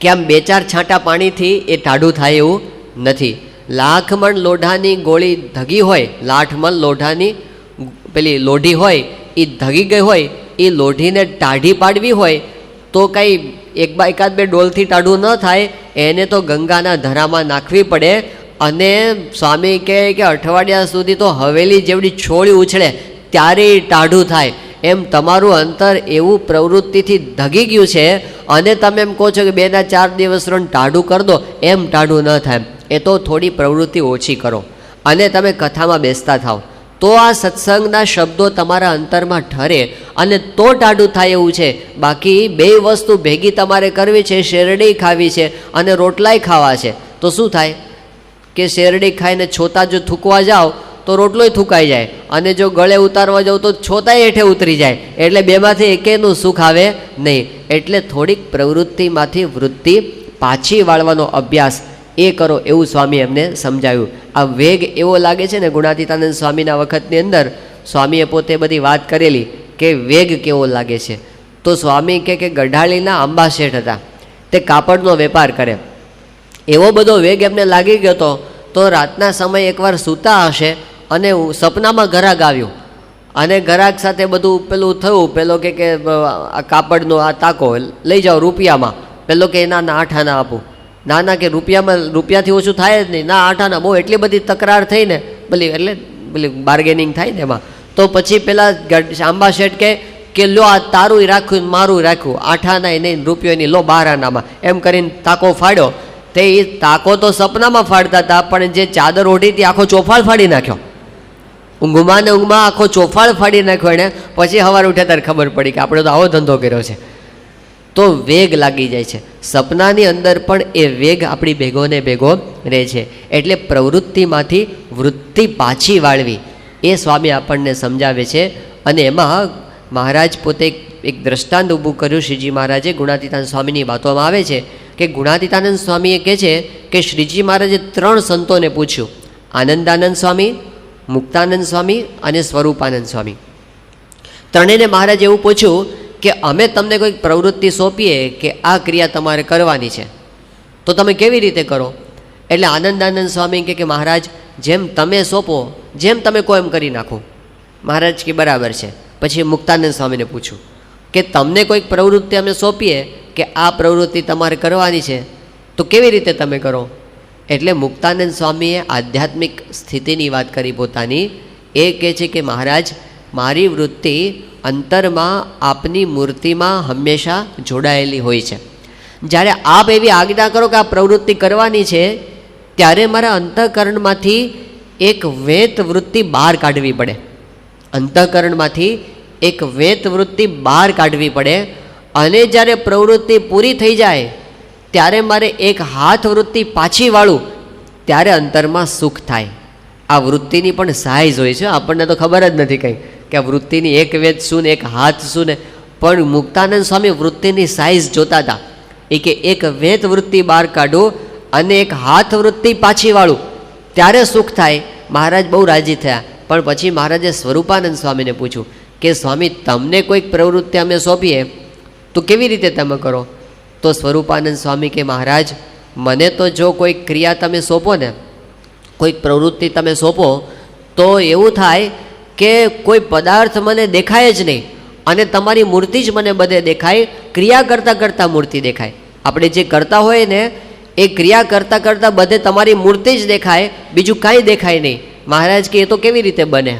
કે આમ 2-4 છાંટા પાણીથી એ ટાઢું થાય એવું નથી. 1,00,000 મણ લોઢાની ગોળી ધગી હોય, 1,00,000 મણ લોઢાની પેલી લોઢી હોય, એ ધગી ગઈ હોય, એ લોઢીને ટાઢી પાડવી હોય તો કંઈ એકાદ બે ડોલથી ટાઢું ન થાય, એને તો ગંગાના ધરામાં નાખવી પડે. અને સ્વામી કહે કે અઠવાડિયા સુધી તો હવેલી જેવડી છોડી ઉછળે ત્યારે ટાઢું થાય. એમ તમારું અંતર એવું પ્રવૃત્તિથી ધગી ગયું છે અને તમે એમ કહો છો કે 2ના 4 દિવસ રન ટાઢું કરી દો, એમ ટાઢું ન થાય. એ તો થોડી પ્રવૃત્તિ ઓછી કરો અને તમે કથામાં બેસતા થાવ, તો આ સત્સંગના શબ્દો તમારા અંતરમાં ઠરે અને તો ટાઢું થાય એવું છે. બાકી 2 વસ્તુ ભેગી તમારે કરવી છે, શેરડી ખાવી છે અને રોટલાય ખાવા છે. તો શું થાય કે શેરડી ખાઈને છોતા જો થૂકવા જાઓ તો રોટલોય થૂકાઈ જાય, અને જો ગળે ઉતારવા જાઓ તો છોતાય હેઠે ઉતરી જાય. એટલે બેમાંથી એકેયનું સુખ આવે નહીં. એટલે થોડીક પ્રવૃત્તિમાંથી વૃત્તિ પાછી વાળવાનો અભ્યાસ એ કરો, એવું સ્વામી એમને સમજાવ્યું. આ વેગ એવો લાગે છે ને, ગુણાતીતાનંદ સ્વામીના વખતની અંદર સ્વામીએ પોતે બધી વાત કરેલી કે વેગ કેવો લાગે છે. તો સ્વામી કે ગઢાળીના આંબા શેઠ હતા, તે કાપડનો વેપાર કરે. એવો બધો વેગ એમને લાગી ગયો તો રાતના સમયે એકવાર સૂતા હશે અને સપનામાં ઘરાક આવ્યું અને ઘરાક સાથે બધું પેલું થયું. પેલો કે આ કાપડનો આ તાકો લઈ જાઓ રૂપિયામાં. પેલો કે ના 8 આના આપું. ના કે રૂપિયાથી ઓછું થાય જ નહીં, ના 8 આના. બહુ એટલી બધી તકરાર થઈ ને પેલી બાર્ગેનિંગ થાય ને એમાં. તો પછી પેલા આંબા શેઠ કે લો આ તારું રાખ્યું મારું રાખ્યું, 8 આના નહીં, રૂપિયો નહીં, લો 12 આનામાં, એમ કરીને તાકો ફાડ્યો. તે એ તાકો તો સપનામાં ફાડતા હતા, પણ જે ચાદર ઓઢી હતી આખો ચોફાળ ફાડી નાખ્યો. ઊંઘમાં ને ઊંઘમાં આખો ચોફાળ ફાડી નાખ્યો એને. પછી સવારે ઉઠ્યા ત્યારે ખબર પડી કે આપણે તો આવો ધંધો કર્યો છે. તો વેગ લાગી જાય છે. સપનાની અંદર પણ એ વેગ આપણી ભેગો ને ભેગો રહે છે. એટલે પ્રવૃત્તિમાંથી વૃત્તિ પાછી વાળવી એ સ્વામી આપણને સમજાવે છે. અને એમાં મહારાજ પોતે એક દ્રષ્ટાંત ઊભું કર્યું. શ્રીજી મહારાજે ગુણાતીતાનંદ સ્વામીની વાતોમાં આવે છે કે ગુણાતીતાનંદ સ્વામીએ કહે છે કે શ્રીજી મહારાજે 3 સંતોને પૂછ્યું, આનંદાનંદ સ્વામી, મુક્તાનંદ સ્વામી અને સ્વરૂપાનંદ સ્વામી. ત્રણેયને મહારાજે એવું પૂછ્યું કે અમે તમને કોઈક પ્રવૃત્તિ સોંપીએ કે આ ક્રિયા તમારે કરવાની છે, તો તમે કેવી રીતે કરો? એટલે આનંદાનંદ સ્વામી કે મહારાજ જેમ તમે સોંપો, જેમ તમે કહો એમ કરી નાખો. મહારાજ કે બરાબર છે. પછી મુક્તાનંદ સ્વામીને પૂછ્યું કે તમને કોઈક પ્રવૃત્તિ અમે સોંપીએ કે આ પ્રવૃત્તિ તમારે કરવાની છે, તો કેવી રીતે તમે કરો? એટલે મુક્તાનંદ સ્વામીએ આધ્યાત્મિક સ્થિતિની વાત કરી પોતાની. એ કહે છે કે મહારાજ મારી વૃત્તિ અંતરમાં આપની મૂર્તિમાં હંમેશા જોડાયેલી હોય છે. જ્યારે આપ એવી આજ્ઞા કરો કે આ પ્રવૃત્તિ કરવાની છે, ત્યારે મારા અંતઃકરણમાંથી એક વેત વૃત્તિ બહાર કાઢવી પડે. અંતઃકરણમાંથી એક વેત વૃત્તિ બહાર કાઢવી પડે. અને જ્યારે પ્રવૃત્તિ પૂરી થઈ જાય ત્યારે મારે એક હાથ વૃત્તિ પાછી વાળું, ત્યારે અંતરમાં સુખ થાય. આ વૃત્તિની પણ સાઇઝ હોય છે, આપણને તો ખબર જ નથી કંઈ કે આ વૃત્તિની એક વેત શું ને એક હાથ શું ને. પણ મુક્તાનંદ સ્વામી વૃત્તિની સાઇઝ જોતા હતા. એ કે એક વેત વૃત્તિ બહાર કાઢું અને એક હાથ વૃત્તિ પાછી વાળું, ત્યારે સુખ થાય. મહારાજ બહુ રાજી થયા. પણ પછી મહારાજે સ્વરૂપાનંદ સ્વામીને પૂછ્યું કે સ્વામી, તમને કોઈક પ્રવૃત્તિ અમે સોંપીએ તો કેવી રીતે તમે કરો? તો સ્વરૂપાનંદ સ્વામી કે મહારાજ, મને તો જો કોઈક ક્રિયા તમે સોંપો ને, કોઈક પ્રવૃત્તિ તમે સોંપો તો એવું થાય કે કોઈ પદાર્થ મને દેખાય જ નહીં અને તમારી મૂર્તિ જ મને બધે દેખાય. ક્રિયા કરતાં કરતાં મૂર્તિ દેખાય. આપણે જે કરતા હોય ને એ ક્રિયા કરતાં કરતાં બધે તમારી મૂર્તિ જ દેખાય, બીજું કાંઈ દેખાય નહીં. મહારાજ કે એ તો કેવી રીતે બને?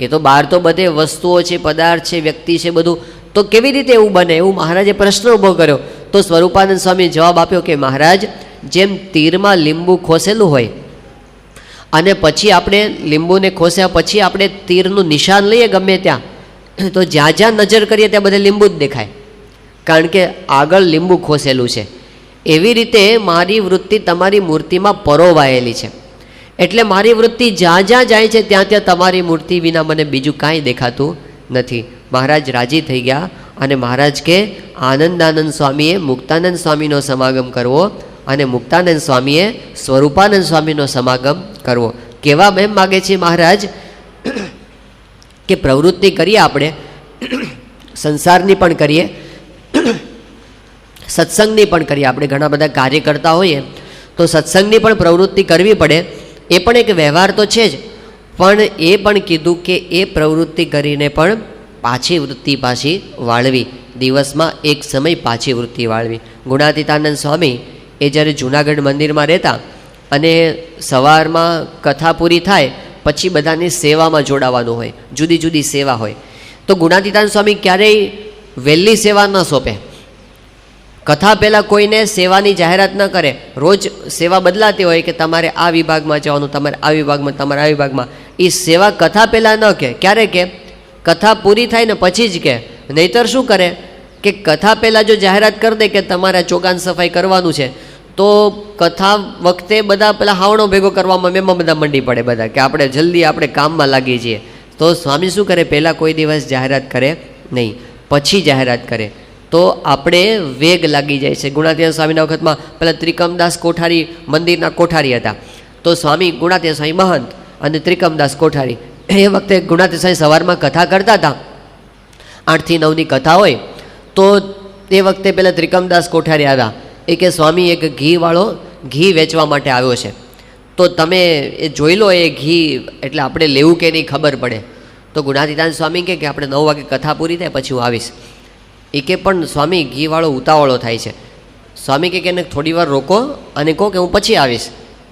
એ તો બહાર તો બધે વસ્તુઓ છે, પદાર્થ છે, વ્યક્તિ છે, બધું, તો કેવી રીતે એવું બને? એવું મહારાજે પ્રશ્ન ઊભો કર્યો. તો સ્વરૂપાનંદ સ્વામી જવાબ આપ્યો કે મહારાજ, જેમ તીરમાં લીંબુ ખોસેલું હોય અને પછી આપણે લીંબુને ખોસ્યા પછી આપણે તીરનું નિશાન લઈએ ગમે ત્યાં, તો જ્યાં જ્યાં નજર કરીએ ત્યાં બધે લીંબુ જ દેખાય, કારણ કે આગળ લીંબુ ખોસેલું છે. એવી રીતે મારી વૃત્તિ તમારી મૂર્તિમાં પરોવાયેલી છે. એટલે મારી વૃત્તિ જ્યાં જ્યાં જાય છે ત્યાં ત્યાં તમારી મૂર્તિ વિના મને બીજું કાંઈ દેખાતું નથી. મહારાજ રાજી થઈ ગયા અને મહારાજ કે આનંદાનંદ સ્વામીએ મુક્તાનંદ સ્વામીનો સમાગમ કરવો અને મુક્તાનંદ સ્વામીએ સ્વરૂપાનંદ સ્વામીનો સમાગમ કરવો. કહેવા એમ માગે છે મહારાજ કે પ્રવૃત્તિ કરીએ આપણે, સંસારની પણ કરીએ, સત્સંગની પણ કરીએ. આપણે ઘણા બધા કાર્ય કરતા હોઈએ તો સત્સંગની પણ પ્રવૃત્તિ કરવી પડે. એ પણ એક વ્યવહાર તો છે જ, પણ એ પણ કીધું કે એ પ્રવૃત્તિ કરીને પણ પાછી વૃત્તિ પાછી વાળવી, દિવસમાં એક સમય પાછી વૃત્તિ વાળવી. ગુણાતીતાનંદ સ્વામી એ જ્યારે જૂનાગઢ મંદિરમાં રહેતા અને સવારમાં કથા પૂરી થાય પછી બધાની સેવામાં જોડાવાનું હોય, જુદી જુદી સેવા હોય, તો ગુણાતીતાનંદ સ્વામી ક્યારેય વહેલી સેવા ન સોંપે. કથા પહેલાં કોઈને સેવાની જાહેરાત ન કરે. રોજ સેવા બદલાતી હોય કે તમારે આ વિભાગમાં જવાનું, તમારે આ વિભાગમાં, તમારે આ વિભાગમાં. એ સેવા કથા પહેલાં ન કહે. ક્યારે કે કથા પૂરી થાય ને પછી જ કહે. નહીંતર શું કરે કે કથા પહેલાં જો જાહેરાત કરી દે કે તમારે ચોગાન સફાઈ કરવાનું છે, તો કથા વખતે બધા પેલા હાવણો ભેગો કરવામાં મેમાં બધા મંડી પડે બધા કે આપણે જલ્દી આપણે કામમાં લાગી જઈએ. તો સ્વામી શું કરે, પહેલાં કોઈ દિવસ જાહેરાત કરે નહીં, પછી જાહેરાત કરે. તો આપણે વેગ લાગી જાય છે. ગુણાતીતાનંદ સ્વામીના વખતમાં પેલા ત્રિકમદાસ કોઠારી મંદિરના કોઠારી હતા. તો સ્વામી ગુણાતીતાનંદ સ્વામી મહંત અને ત્રિકમદાસ કોઠારી, એ વખતે ગુણાતીતાનંદ સ્વામી સવારમાં કથા કરતા હતા. 8 થી 9ની કથા હોય. તો તે વખતે પેલા ત્રિકમદાસ કોઠારી આવ્યા. એ કે સ્વામી, એક ઘીવાળો ઘી વેચવા માટે આવ્યો છે, તો તમે એ જોઈ લો એ ઘી, એટલે આપણે લેવું કે નહીં ખબર પડે. તો ગુણાતીતાનંદ સ્વામી કે આપણે 9 વાગે કથા પૂરી થાય પછી હું આવીશ. એ કે પણ સ્વામી ઘીવાળો ઉતાવળો થાય છે. સ્વામી કે એને થોડી વાર રોકો અને કહો કે હું પછી આવીશ,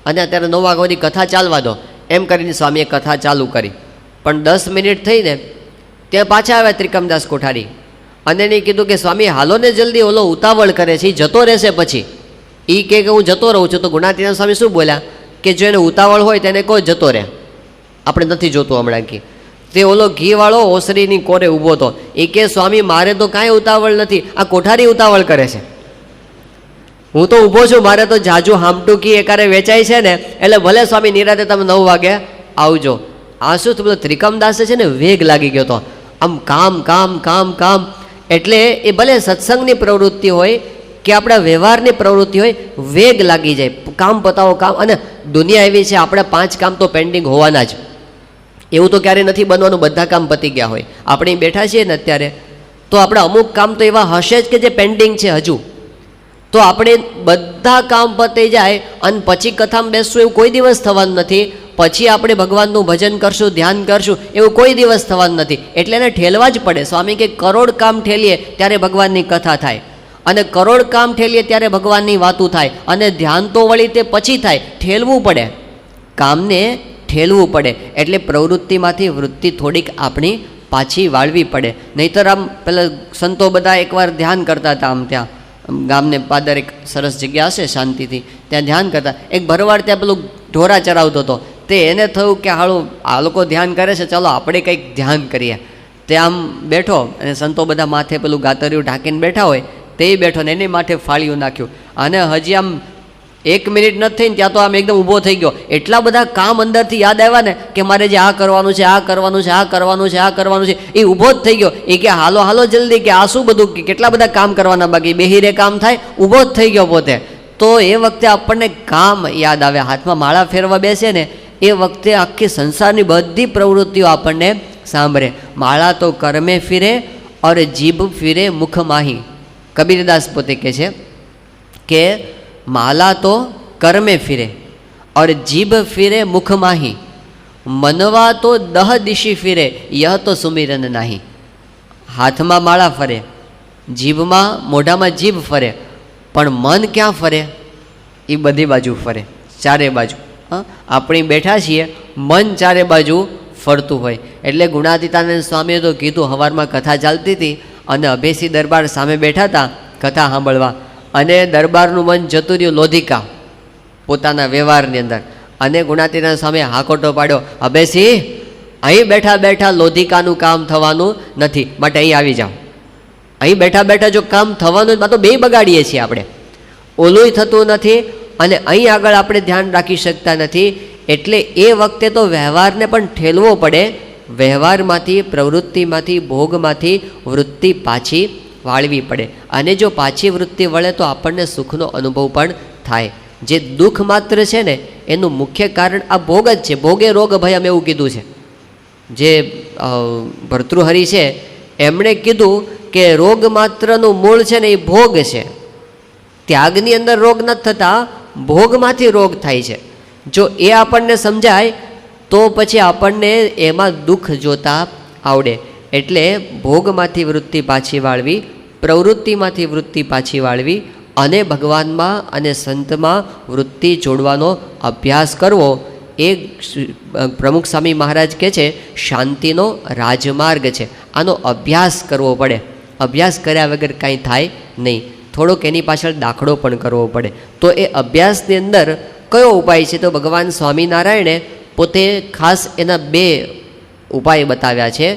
અને અત્યારે 9 વાગ્યા સુધી કથા ચાલવા દો. એમ કરીને સ્વામીએ કથા ચાલુ કરી. પણ 10 મિનિટ થઈને ત્યાં પાછા આવ્યા ત્રિકમદાસ કોઠારી અને એને કીધું કે સ્વામી હાલો ને જલ્દી, ઓલો ઉતાવળ કરે છે, એ જતો રહેશે પછી. એ કે હું જતો રહું છું. તો ગુણાતીતાનંદ સ્વામી શું બોલ્યા કે જો એને ઉતાવળ હોય તેને કોઈ જતો રહે, આપણે નથી જોતું હમણાં. કે તે ઓલો ઘીવાળો ઓસરીની કોરે ઊભો હતો. એ કે સ્વામી મારે તો કાંઈ ઉતાવળ નથી, આ કોઠારી ઉતાવળ કરે છે. હું તો ઊભો છું, મારે તો જાજુ હામટું ઘી એકારે વેચાય છે ને, એટલે ભલે સ્વામી નિરાતે તમે 9 વાગે આવજો. આ શું તો ત્રિકમદાસે છે ને વેગ લાગી ગયો હતો, આમ કામ કામ કામ કામ. એટલે એ ભલે સત્સંગની પ્રવૃત્તિ હોય કે આપણા વ્યવહારની પ્રવૃત્તિ હોય, વેગ લાગી જાય, કામ પતાવો કામ. અને દુનિયા એવી છે, આપણે 5 કામ તો પેન્ડિંગ હોવાના જ. એવું તો ક્યારેય નથી બનવાનું બધા કામ પતી ગયા હોય. આપણે બેઠા છીએ ને અત્યારે, તો આપણે અમુક કામ તો એવા હશે જ કે જે પેન્ડિંગ છે હજુ. તો આપણે બધા કામ પતી જાય અને પછી કથામાં બેસશું એવું કોઈ દિવસ થવાનું નથી. પછી આપણે ભગવાનનું ભજન કરશું, ધ્યાન કરશું, એવું કોઈ દિવસ થવાનું નથી. એટલે એને ઠેલવા જ પડે. સ્વામી કે કરોડ કામ ઠેલીએ ત્યારે ભગવાનની કથા થાય, અને કરોડ કામ ઠેલીએ ત્યારે ભગવાનની વાતું થાય, અને ધ્યાન તો વળી તે પછી થાય. ઠેલવું પડે, કામને ઠેલવું પડે. એટલે પ્રવૃત્તિમાંથી વૃત્તિ થોડીક આપણી પાછી વાળવી પડે. નહીંતર આમ પેલા સંતો બધા એકવાર ધ્યાન કરતા હતા, આમ ત્યાં ગામને પાદર એક સરસ જગ્યા હશે શાંતિથી, ત્યાં ધ્યાન કરતા. એક ભરવાડ ત્યાં પેલું ઢોરા ચરાવતો હતો. તે એને થયું કે હાળું આ લોકો ધ્યાન કરે છે, ચાલો આપણે કંઈક ધ્યાન કરીએ. તે આમ બેઠો અને સંતો બધા માથે પેલું ગાતરિયું ઢાંકીને બેઠા હોય તે બેઠો ને એની માથે ફાળિયું નાખ્યું. અને હજી આમ 1 મિનિટ નથી થઈને ત્યાં તો આમ એકદમ ઊભો થઈ ગયો. એટલા બધા કામ અંદરથી યાદ આવ્યા ને કે મારે જે આ કરવાનું છે, આ કરવાનું છે, આ કરવાનું છે, આ કરવાનું છે, એ ઊભો જ થઈ ગયો. એ કે હાલો હાલો જલ્દી, કે આ શું બધું, કેટલા બધા કામ કરવાના બાકી, બેહીરે કામ થાય, ઊભો જ થઈ ગયો પોતે. તો એ વખતે આપણને કામ યાદ આવે. હાથમાં માળા ફેરવા બેસે ને એ વખતે આખી સંસારની બધી પ્રવૃત્તિઓ આપણને સાંભળે. માળા તો કર્મે ફિરે ઓર જીભ ફિરે મુખ માહી. કબીરદાસ પોતે કહે છે કે માલા તો કર્મે ફિરે ઓર જીભ ફિરે મુખ માહી, મનવા તો દહ દિશી ફિરે યહ તો સુમિરન નાહી. હાથમાં માળા ફરે, જીભમાં મોઢામાં જીભ ફરે, પણ મન ક્યાં ફરે? એ બધી બાજુ ફરે, ચારે બાજુ. આપણે બેઠા છીએ, મન ચારે બાજુ ફરતું હોય. એટલે ગુણાતીતાનંદ સ્વામીએ તો કીધું, સવારમાં કથા ચાલતી હતી અને અભેસી દરબાર સામે બેઠા હતા કથા સાંભળવા, અને દરબારનું મન જતું રહ્યું લોધિકા પોતાના વ્યવહારની અંદર. અને ગુણાતીતાનંદ સ્વામીએ હાકોટો પાડ્યો, અભેસી અહીં બેઠા બેઠા લોધિકાનું કામ થવાનું નથી, માટે અહીં આવી જાઓ. અહીં બેઠા બેઠા જો કામ થવાનું તો બે બગાડીએ છીએ આપણે, ઓલુંય થતું નથી અને અહીં આગળ આપણે ધ્યાન રાખી શકતા નથી. એટલે એ વખતે તો વ્યવહારને પણ ઠેલવો પડે. વ્યવહારમાંથી, પ્રવૃત્તિમાંથી, ભોગમાંથી વૃત્તિ પાછી વાળવી પડે. અને જો પાછી વૃત્તિ વળે તો આપણને સુખનો અનુભવ પણ થાય. જે દુઃખ માત્ર છે ને એનું મુખ્ય કારણ આ ભોગ જ છે. ભોગે રોગ ભયમ એવું કીધું છે. જે ભર્તૃહરિ છે એમણે કીધું કે રોગ માત્રનું મૂળ છે ને એ ભોગ છે. ત્યાગની અંદર રોગ નથી થતા, ભોગમાંથી રોગ થાય છે. જો એ આપણને સમજાય તો પછી આપણને એમાં દુઃખ જોતા આવડે. એટલે ભોગમાંથી વૃત્તિ પાછી વાળવી, પ્રવૃત્તિમાંથી વૃત્તિ પાછી વાળવી અને ભગવાનમાં અને સંતમાં વૃત્તિ જોડવાનો અભ્યાસ કરવો. એ પ્રમુખ સ્વામી મહારાજ કહે છે શાંતિનો રાજમાર્ગ છે. આનો અભ્યાસ કરવો પડે. અભ્યાસ કર્યા વગર કાંઈ થાય નહીં. થોડોક એની પાછળ દાખલો પણ કરવો પડે. તો એ અભ્યાસની અંદર કયો ઉપાય છે? તો ભગવાન સ્વામિનારાયણે પોતે ખાસ એના 2 ઉપાય બતાવ્યા છે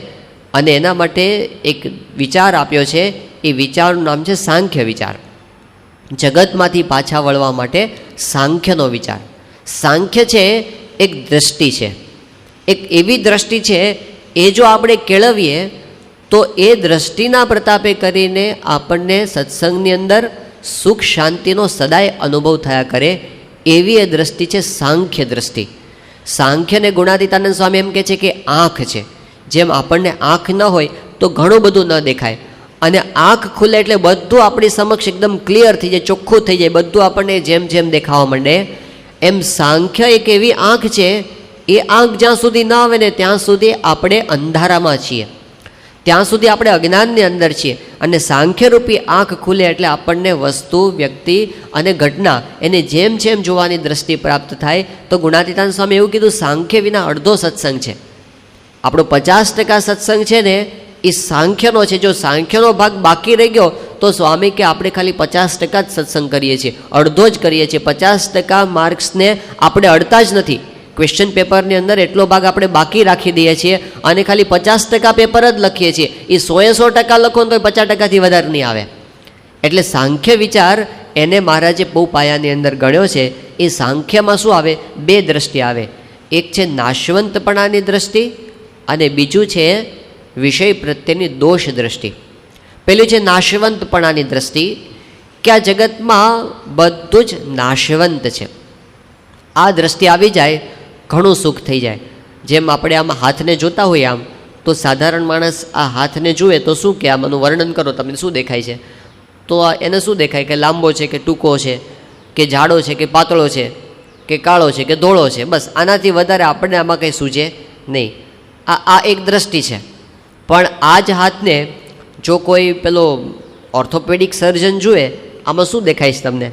અને એના માટે એક વિચાર આપ્યો છે. એ વિચારનું નામ છે સાંખ્ય વિચાર. જગતમાંથી પાછા વળવા માટે સાંખ્યનો વિચાર. સાંખ્ય છે એક દ્રષ્ટિ છે, એક એવી દ્રષ્ટિ છે એ જો આપણે કેળવીએ તો એ દ્રષ્ટિના પ્રતાપે કરીને આપણને સત્સંગની અંદર સુખ શાંતિનો સદાય અનુભવ થયા કરે. એવી એ દ્રષ્ટિ છે સાંખ્ય દ્રષ્ટિ. સાંખ્યને ગુણાતીતાનંદ સ્વામી એમ કહે છે કે આંખ છે. જેમ આપણને આંખ ન હોય તો ઘણું બધું ન દેખાય, અને આંખ ખુલે એટલે બધું આપણી સમક્ષ એકદમ ક્લિયર થઈ જાય, ચોખ્ખું થઈ જાય, બધું આપણને જેમ જેમ દેખાવા માંડે. એમ સાંખ્ય એક એવી આંખ છે, એ આંખ જ્યાં સુધી ન આવે ને ત્યાં સુધી આપણે અંધારામાં છીએ, ત્યાં સુધી આપણે અજ્ઞાનની અંદર છીએ. અને સાંખ્યરૂપી આંખ ખુલે એટલે આપણને વસ્તુ, વ્યક્તિ અને ઘટના એને જેમ જેમ જોવાની દ્રષ્ટિ પ્રાપ્ત થાય. તો ગુણાતીતાનંદ સ્વામી એવું કીધું, સાંખ્ય વિના અડધો સત્સંગ છે. આપણો 50% સત્સંગ છે ને એ સાંખ્યનો છે. જો સાંખ્યનો ભાગ બાકી રહી ગયો તો સ્વામી કે આપણે ખાલી 50% જ સત્સંગ કરીએ છીએ, અડધો જ કરીએ છીએ. 50% માર્ક્સને આપણે અડતા જ નથી. ક્વેશ્ચન પેપરની અંદર એટલો ભાગ આપણે બાકી રાખી દઈએ છીએ અને ખાલી 50% પેપર જ લખીએ છીએ. એ 100% લખો તો 50%થી વધારે નહીં આવે. એટલે સાંખ્ય વિચાર એને મહારાજે બહુ પાયાની અંદર ગણ્યો છે. એ સાંખ્યમાં શું આવે? 2 દ્રષ્ટિ આવે. એક છે નાશવંતપણાની દ્રષ્ટિ અને બીજું છે વિષય પ્રત્યેની દોષ દ્રષ્ટિ. પેલું છે નાશવંતપણાની દ્રષ્ટિ, કે આ જગતમાં બધું જ નાશવંત છે. આ દ્રષ્ટિ આવી જાય ઘણું સુખ થઈ જાય. જેમ આપણે આમ હાથને જોતા હોઈએ, આમ તો સાધારણ માણસ આ હાથને જુએ તો શું કે આમાંનું વર્ણન કરો, તમને શું દેખાય છે? તો એને શું દેખાય કે લાંબો છે કે ટૂંકો છે, કે જાડો છે કે પાતળો છે, કે કાળો છે કે ધોળો છે. બસ આનાથી વધારે આપણને આમાં કંઈ સૂઝે નહીં. આ એક દ્રષ્ટિ છે. પણ આ જ હાથને જો કોઈ પેલો ઓર્થોપેડિક સર્જન જુએ, આમાં શું દેખાય છે તમને?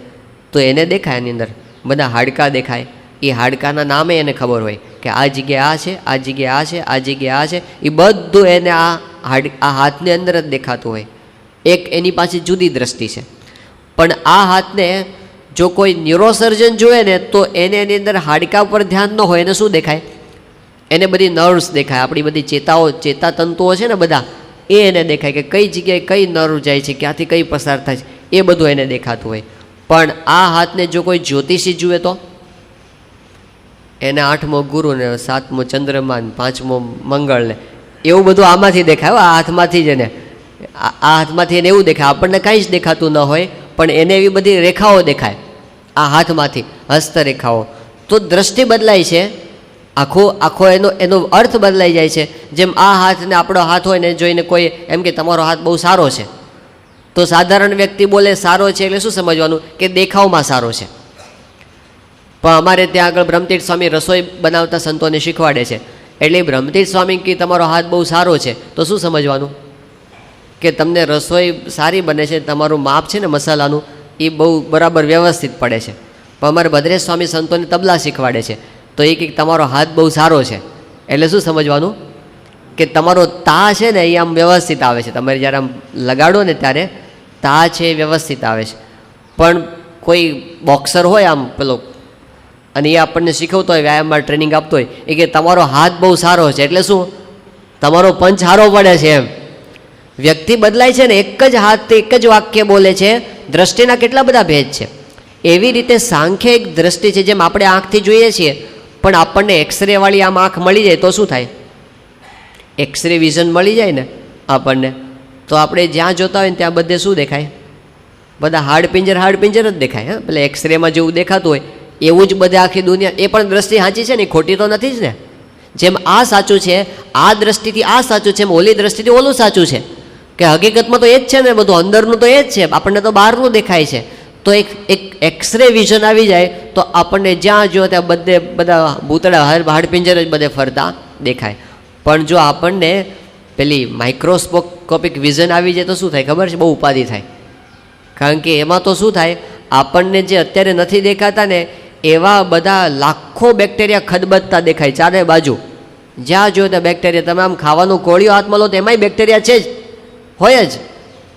તો એને દેખાય એની અંદર બધા હાડકાં દેખાય. એ હાડકાના નામે એને ખબર હોય કે આ જગ્યાએ આ છે, આ જગ્યાએ આ છે, આ જગ્યાએ આ છે. એ બધું એને આ હાથની અંદર જ દેખાતું હોય. એક એની પાસે જુદી દ્રષ્ટિ છે. પણ આ હાથને જો કોઈ ન્યુરોસર્જન જોઈએ ને તો એને એની અંદર હાડકા ઉપર ધ્યાન ન હોય એને શું દેખાય? એને બધી નર્વ્સ દેખાય, આપણી બધી ચેતાતંતુઓ છે ને બધા, એ એને દેખાય કે કઈ જગ્યાએ કઈ નર્વ જાય છે, ક્યાંથી કઈ પસાર થાય છે, એ બધું એને દેખાતું હોય. પણ આ હાથને જો કોઈ જ્યોતિષી જુએ તો એને 8મો ગુરુ ને 7મો ચંદ્રમા ને 5મો મંગળ ને એવું બધું આમાંથી દેખાય. આ હાથમાંથી જ એને આ હાથમાંથી એને એવું દેખાય, આપણને કાંઈ જ દેખાતું ન હોય પણ એને એવી બધી રેખાઓ દેખાય આ હાથમાંથી, હસ્તરેખાઓ. તો દ્રષ્ટિ બદલાય છે, આખો એનો અર્થ બદલાઈ જાય છે. જેમ આ હાથને આપણો હાથ હોય ને જોઈને કોઈ એમ કે તમારો હાથ બહુ સારો છે, તો સાધારણ વ્યક્તિ બોલે સારો છે એટલે શું સમજવાનું કે દેખાવમાં સારો છે. પણ અમારે ત્યાં આગળ બ્રહ્મતીર્થ સ્વામી રસોઈ બનાવતા સંતોને શીખવાડે છે, એટલે બ્રહ્મતીર્થ સ્વામી કે તમારો હાથ બહુ સારો છે તો શું સમજવાનું કે તમને રસોઈ સારી બને છે, તમારું માપ છે ને મસાલાનું એ બહુ બરાબર વ્યવસ્થિત પડે છે. પણ અમારે ભદ્રેશ સ્વામી સંતોને તબલા શીખવાડે છે, તો એ કંઈક તમારો હાથ બહુ સારો છે એટલે શું સમજવાનું કે તમારો તા છે ને એ આમ વ્યવસ્થિત આવે છે, તમારે જ્યારે આમ લગાડો ને ત્યારે તા છે એ વ્યવસ્થિત આવે છે. પણ કોઈ બોક્સર હોય આમ પેલો અને એ આપણને શીખવતો હોય, વ્યાયામમાં ટ્રેનિંગ આપતો હોય, એ કે તમારો હાથ બહુ સારો છે એટલે શું તમારો પંચ સારો પડે છે એમ. વ્યક્તિ બદલાય છે ને, એક જ હાથ એક જ વાક્ય બોલે છે, દ્રષ્ટિના કેટલા બધા ભેદ છે. એવી રીતે સાંખ્ય એક દ્રષ્ટિ છે, જેમ આપણે આંખથી જોઈએ છીએ પણ આપણને એક્સરે વાળી આમ આંખ મળી જાય તો શું થાય? એક્સરે વિઝન મળી જાય ને આપણને, તો આપણે જ્યાં જોતા હોય ને ત્યાં બધે શું દેખાય? બધા હાડપિંજર જ દેખાય. હા, પેલા એક્સરેમાં જેવું દેખાતું હોય એવું જ બધે આખી દુનિયા. એ પણ દ્રષ્ટિ સાચી છે ને, ખોટી તો નથી જ ને. જેમ આ સાચું છે, આ દ્રષ્ટિથી આ સાચું છે, એમ ઓલી દ્રષ્ટિથી ઓલું સાચું છે. કે હકીકતમાં તો એ જ છે ને, બધું અંદરનું તો એ જ છે, આપણને તો બહારનું દેખાય છે. તો એક એક્સરે વિઝન આવી જાય તો આપણને જ્યાં જો ત્યાં બધે બધા ભૂતળા હાડપિંજર જ બધે ફરતા દેખાય. પણ જો આપણને પેલી માઇક્રોસ્કોપિક વિઝન આવી જાય તો શું થાય ખબર છે? બહુ ઉપાધિ થાય. કારણ કે એમાં તો શું થાય, આપણને જે અત્યારે નથી દેખાતા ને એવા બધા લાખો બેક્ટેરિયા ખદબદતા દેખાય ચારે બાજુ. જ્યાં જો ત્યાં બેક્ટેરિયા, તમે આમ ખાવાનું કોળિયો હાથમાં લો તો એમાંય બેક્ટેરિયા છે જ, હોય જ,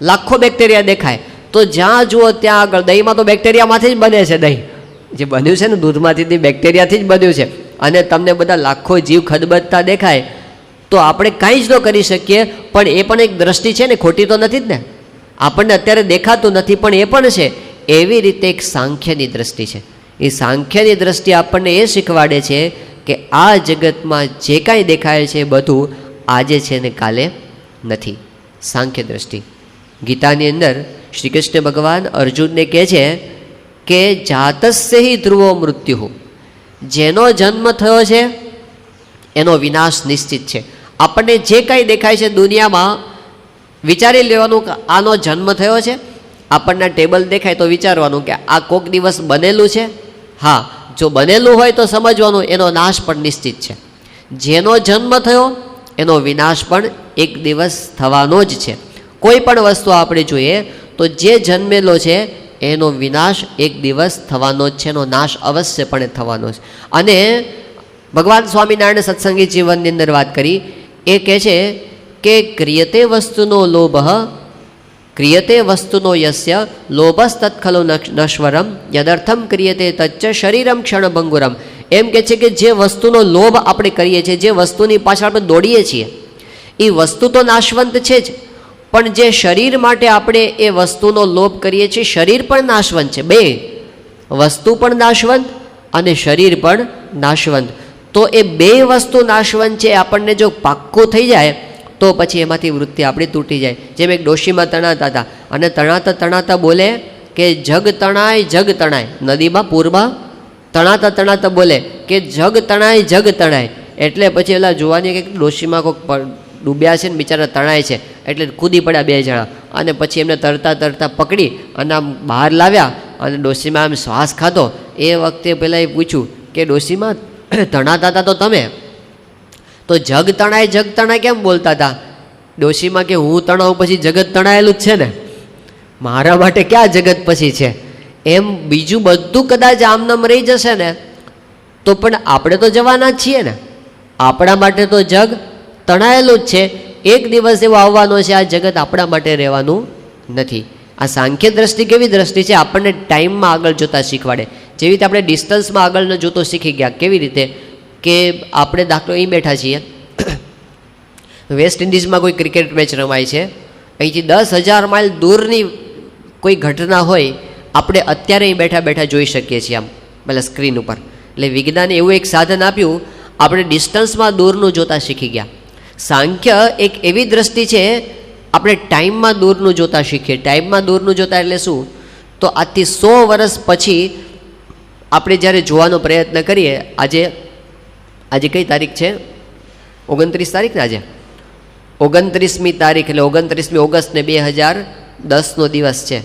લાખો બેક્ટેરિયા દેખાય. તો જ્યાં જુઓ ત્યાં આગળ દહીંમાં તો બેક્ટેરિયામાંથી જ બને છે, દહીં જે બન્યું છે ને દૂધમાંથી બેક્ટેરિયાથી જ બન્યું છે. અને તમને બધા લાખો જીવ ખદબદતા દેખાય તો આપણે કાંઈ જ ન કરી શકીએ. પણ એ પણ એક દ્રષ્ટિ છે ને, ખોટી તો નથી જ ને. આપણને અત્યારે દેખાતું નથી પણ એ પણ છે. એવી રીતે એક સાંખ્યની દ્રષ્ટિ છે. એ સાંખ્યની દ્રષ્ટિ આપણને એ શીખવાડે છે કે આ જગતમાં જે કાંઈ દેખાય છે બધું આજે છે ને કાલે નથી. સાંખ્ય દ્રષ્ટિ. ગીતાની અંદર શ્રી કૃષ્ણ ભગવાન અર્જુનને કહે છે કે જાતસ્ય હિ ધ્રુવો મૃત્યુ, જેનો જન્મ થયો છે એનો વિનાશ નિશ્ચિત છે. આપણને જે કાંઈ દેખાય છે દુનિયામાં વિચારી લેવાનું કે આનો જન્મ થયો છે. આપણને ટેબલ દેખાય તો વિચારવાનું કે આ કોક દિવસ બનેલું છે. હા, જો બનેલું હોય તો સમજવાનું એનો નાશ પણ નિશ્ચિત છે. જેનો જન્મ થયો એનો વિનાશ પણ એક દિવસ થવાનો જ છે. કોઈ પણ વસ્તુ આપણે જોઈએ તો જે જન્મેલો છે એનો વિનાશ એક દિવસ થવાનો જ છે, એનો નાશ અવશ્યપણે થવાનો છે. અને ભગવાન સ્વામિનારાયણ સત્સંગી જીવનની અંદર વાત કરી, એ કહે છે કે ક્રિયતે વસ્તુનો લોભ ક્રિયતે વસ્તુનો યસ્ય લોભસ્તત્ખલો નશ્વરમ યદર્થમ ક્રિયતે તચ્ચ શરીરમ ક્ષણભંગુરમ. એમ કહે છે કે જે વસ્તુનો લોભ આપણે કરીએ છીએ, જે વસ્તુની પાછળ આપણે દોડીએ છીએ, એ વસ્તુ તો નાશવંત છે જ, પણ જે શરીર માટે આપણે એ વસ્તુનો લોભ કરીએ છીએ શરીર પણ નાશવંત છે. બે વસ્તુ પણ નાશવંત અને શરીર પણ નાશવંત. તો એ બે વસ્તુ નાશવંત છે, આપણને જો પાક્કું થઈ જાય તો પછી એમાંથી વૃત્તિ આપણી તૂટી જાય. જેમ એક ડોશીમાં તણાતા હતા અને તણાતા બોલે કે જગ તણાય. નદીમાં પૂરમાં તણાતા બોલે કે જગ તણાય. એટલે પછી એલા જોવાની કે ડોશીમાં કોઈક ડૂબ્યા છે ને બિચારા તણાય છે, એટલે કૂદી પડ્યા બે જણા. અને પછી એમને તરતા પકડી અને આમ બહાર લાવ્યા અને ડોશીમાં આમ શ્વાસ ખાધો. એ વખતે પહેલાં એ પૂછ્યું કે ડોશીમાં તણાતા હતા તો તમે તો જગ તણાય કેમ બોલતા હતા? ડોશીમાં કે હું તણાવું પછી જગત તણાયેલું જ છે ને, મારા માટે ક્યાં જગત પછી છે. એમ બીજું બધું કદાચ આમનામ રહી જશે ને તો પણ આપણે તો જવાના જ છીએ ને. આપણા માટે તો જગ તણાયેલું જ છે. એક દિવસ એવો આવવાનો છે આ જગત આપણા માટે રહેવાનું નથી. આ સાંખ્ય દ્રષ્ટિ કેવી દ્રષ્ટિ છે? આપણને ટાઈમમાં આગળ જોતા શીખવાડે. જેવી રીતે આપણે ડિસ્ટન્સમાં આગળ ન જોતો શીખી ગયા. કેવી રીતે? કે આપણે દાખલો અહીં બેઠા છીએ, વેસ્ટ ઇન્ડિઝમાં કોઈ ક્રિકેટ મેચ રમાય છે, અહીંથી 10,000 માઇલ દૂરની કોઈ ઘટના હોય, આપણે અત્યારે અહીં બેઠા બેઠા જોઈ શકીએ છીએ આમ પેલા સ્ક્રીન ઉપર. એટલે વિજ્ઞાને એવું એક સાધન આપ્યું, આપણે ડિસ્ટન્સમાં દૂરનું જોતા શીખી ગયા. સાંખ્ય એક એવી દ્રષ્ટિ છે, આપણે ટાઈમમાં દૂરનું જોતા શીખીએ. ટાઈમમાં દૂરનું જોતા એટલે શું? તો આજથી 100 વર્ષ પછી આપણે જ્યારે જોવાનો પ્રયત્ન કરીએ, આજે કઈ તારીખ છે? 29 તારીખ ને આજે 29મી તારીખ, એટલે 29મી ઓગસ્ટ ને 2010નો દિવસ છે.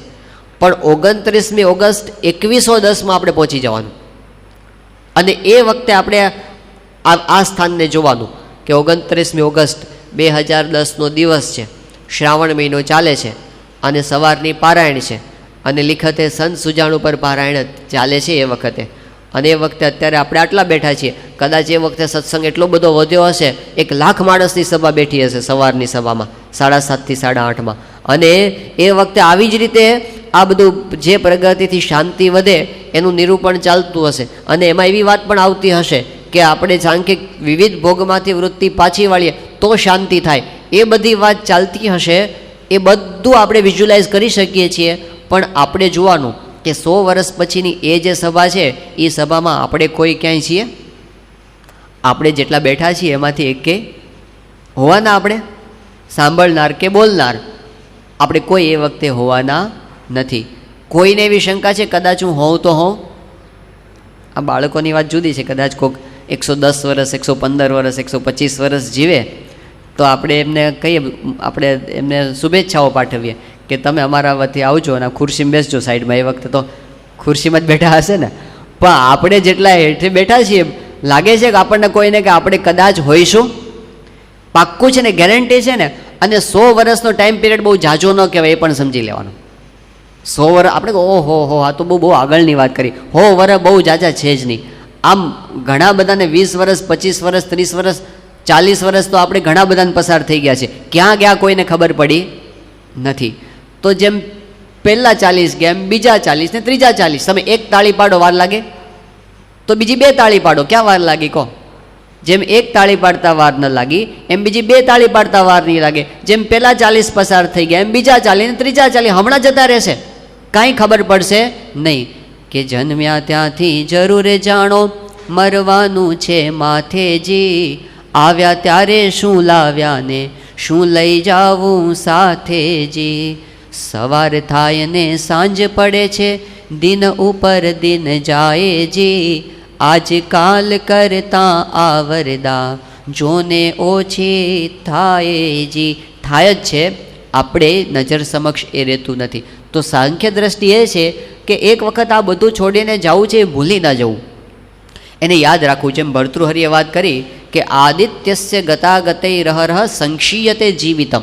પણ 29મી ઓગસ્ટ 2110માં આપણે પહોંચી જવાનું, અને એ વખતે આપણે આ સ્થાનને જોવાનું કે 29મી ઓગસ્ટ 2010નો દિવસ છે, શ્રાવણ મહિનો ચાલે છે, અને સવારની પારાયણ છે, અને લિખતે સંત સુજાણ ઉપર પારાયણ ચાલે છે એ વખતે. અને એ વખતે અત્યારે આપણે આટલા બેઠા છીએ, કદાચ એ વખતે સત્સંગ એટલો બધો વધ્યો હશે, 1,00,000 માણસની સભા બેઠી હશે સવારની સભામાં 7:30 થી 8:30. અને એ વખતે આવી જ રીતે આ બધું જે પ્રગતિથી શાંતિ વધે એનું નિરૂપણ ચાલતું હશે. અને એમાં એવી વાત પણ આવતી હશે કે આપણે સાંખ્યિક વિવિધ ભોગમાંથી વૃત્તિ પાછી વાળીએ તો શાંતિ થાય. એ બધી વાત ચાલતી હશે, એ બધું આપણે વિઝ્યુલાઇઝ કરી શકીએ છીએ. પણ આપણે જોવાનું કે 100 વર્ષ પછીની એ જે સભા છે, એ સભામાં આપણે કોઈ ક્યાંય છીએ? આપણે જેટલા બેઠા છીએ એમાંથી એકે હોવાના? આપણે સાંભળનાર કે બોલનાર આપણે કોઈ એ વખતે હોવાના નથી. કોઈને એવી શંકા છે કદાચ હું હોઉં તો હોઉં? આ બાળકોની વાત જુદી છે, કદાચ કોઈક 110 વર્ષ 115 વર્ષ 125 વર્ષ જીવે તો આપણે એમને કહીએ, આપણે એમને શુભેચ્છાઓ પાઠવીએ કે તમે અમારા વતી આવજો અને ખુરશીમાં બેસજો સાઈડમાં. એ વખતે તો ખુરશીમાં જ બેઠા હશે ને. પણ આપણે જેટલા હેઠે બેઠા છીએ, લાગે છે કે આપણને કોઈને કે આપણે કદાચ હોઈશું? પાક્કું છે ને, ગેરંટી છે ને. અને 100 વર્ષનો ટાઈમ પિરિયડ બહુ જાજો ન કહેવાય, એ પણ સમજી લેવાનું. 100 વર્ષ આપણે ઓહો આ તો બહુ આગળની વાત કરી. 100 વર્ષ બહુ જાજા છે જ નહીં. આમ ઘણા બધાને 20 વર્ષ 25 વર્ષ 30 વર્ષ 40 વર્ષ તો આપણે ઘણા બધાને પસાર થઈ ગયા છે. ક્યાં ગયા કોઈને ખબર પડી નથી. તો જેમ પહેલા 40 ગયા, એમ બીજા 40 ને ત્રીજા 40. તમે એક તાળી પાડો વાર લાગે, તો બીજી 2 તાળી પાડો, ક્યાં વાર લાગી કહો? જેમ એક તાળી પાડતા વાર ન લાગી, એમ બીજી 2 તાળી પાડતા વાર નહીં લાગે. જેમ પહેલા 40 પસાર થઈ ગયા, એમ બીજા 40 ને ત્રીજા 40 હમણાં જતા રહેશે, કાંઈ ખબર પડશે નહીં. કે જન્મ્યા ત્યાંથી જરૂર જાણો, મરવાનું છે માથેજી, આવ્યા ત્યારે શું લાવ્યા ને શું લઈ જાવું સાથેજી. સવાર થાય ને સાંજ પડે છે, દિન ઉપર દિન જાય જી, આજકાલ કરતા આવરદા જોને ઓછી થાય જી. થાય જ છે, આપણે નજર સમક્ષ એ રહેતું નથી. તો સાંખ્ય દ્રષ્ટિ એ છે કે એક વખત આ બધું છોડીને જવું છે, એ ભૂલી ન જવું, એને યાદ રાખવું. જેમ ભર્તૃહરિએ વાત કરી કે આદિત્યસ્ય ગતાગતૈ રહરહ સંક્ષીયતે જીવિતમ.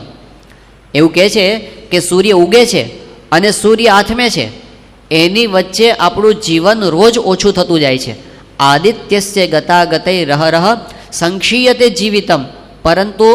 એવું કહે છે કે સૂર્ય ઉગે છે અને સૂર્ય આથમે છે, એની વચ્ચે આપણું જીવન રોજ ઓછું થતું જાય છે. આદિત્યસ્ય ગતાગતૈ રહરહ સંક્ષીયતે જીવિતમ પરંતુ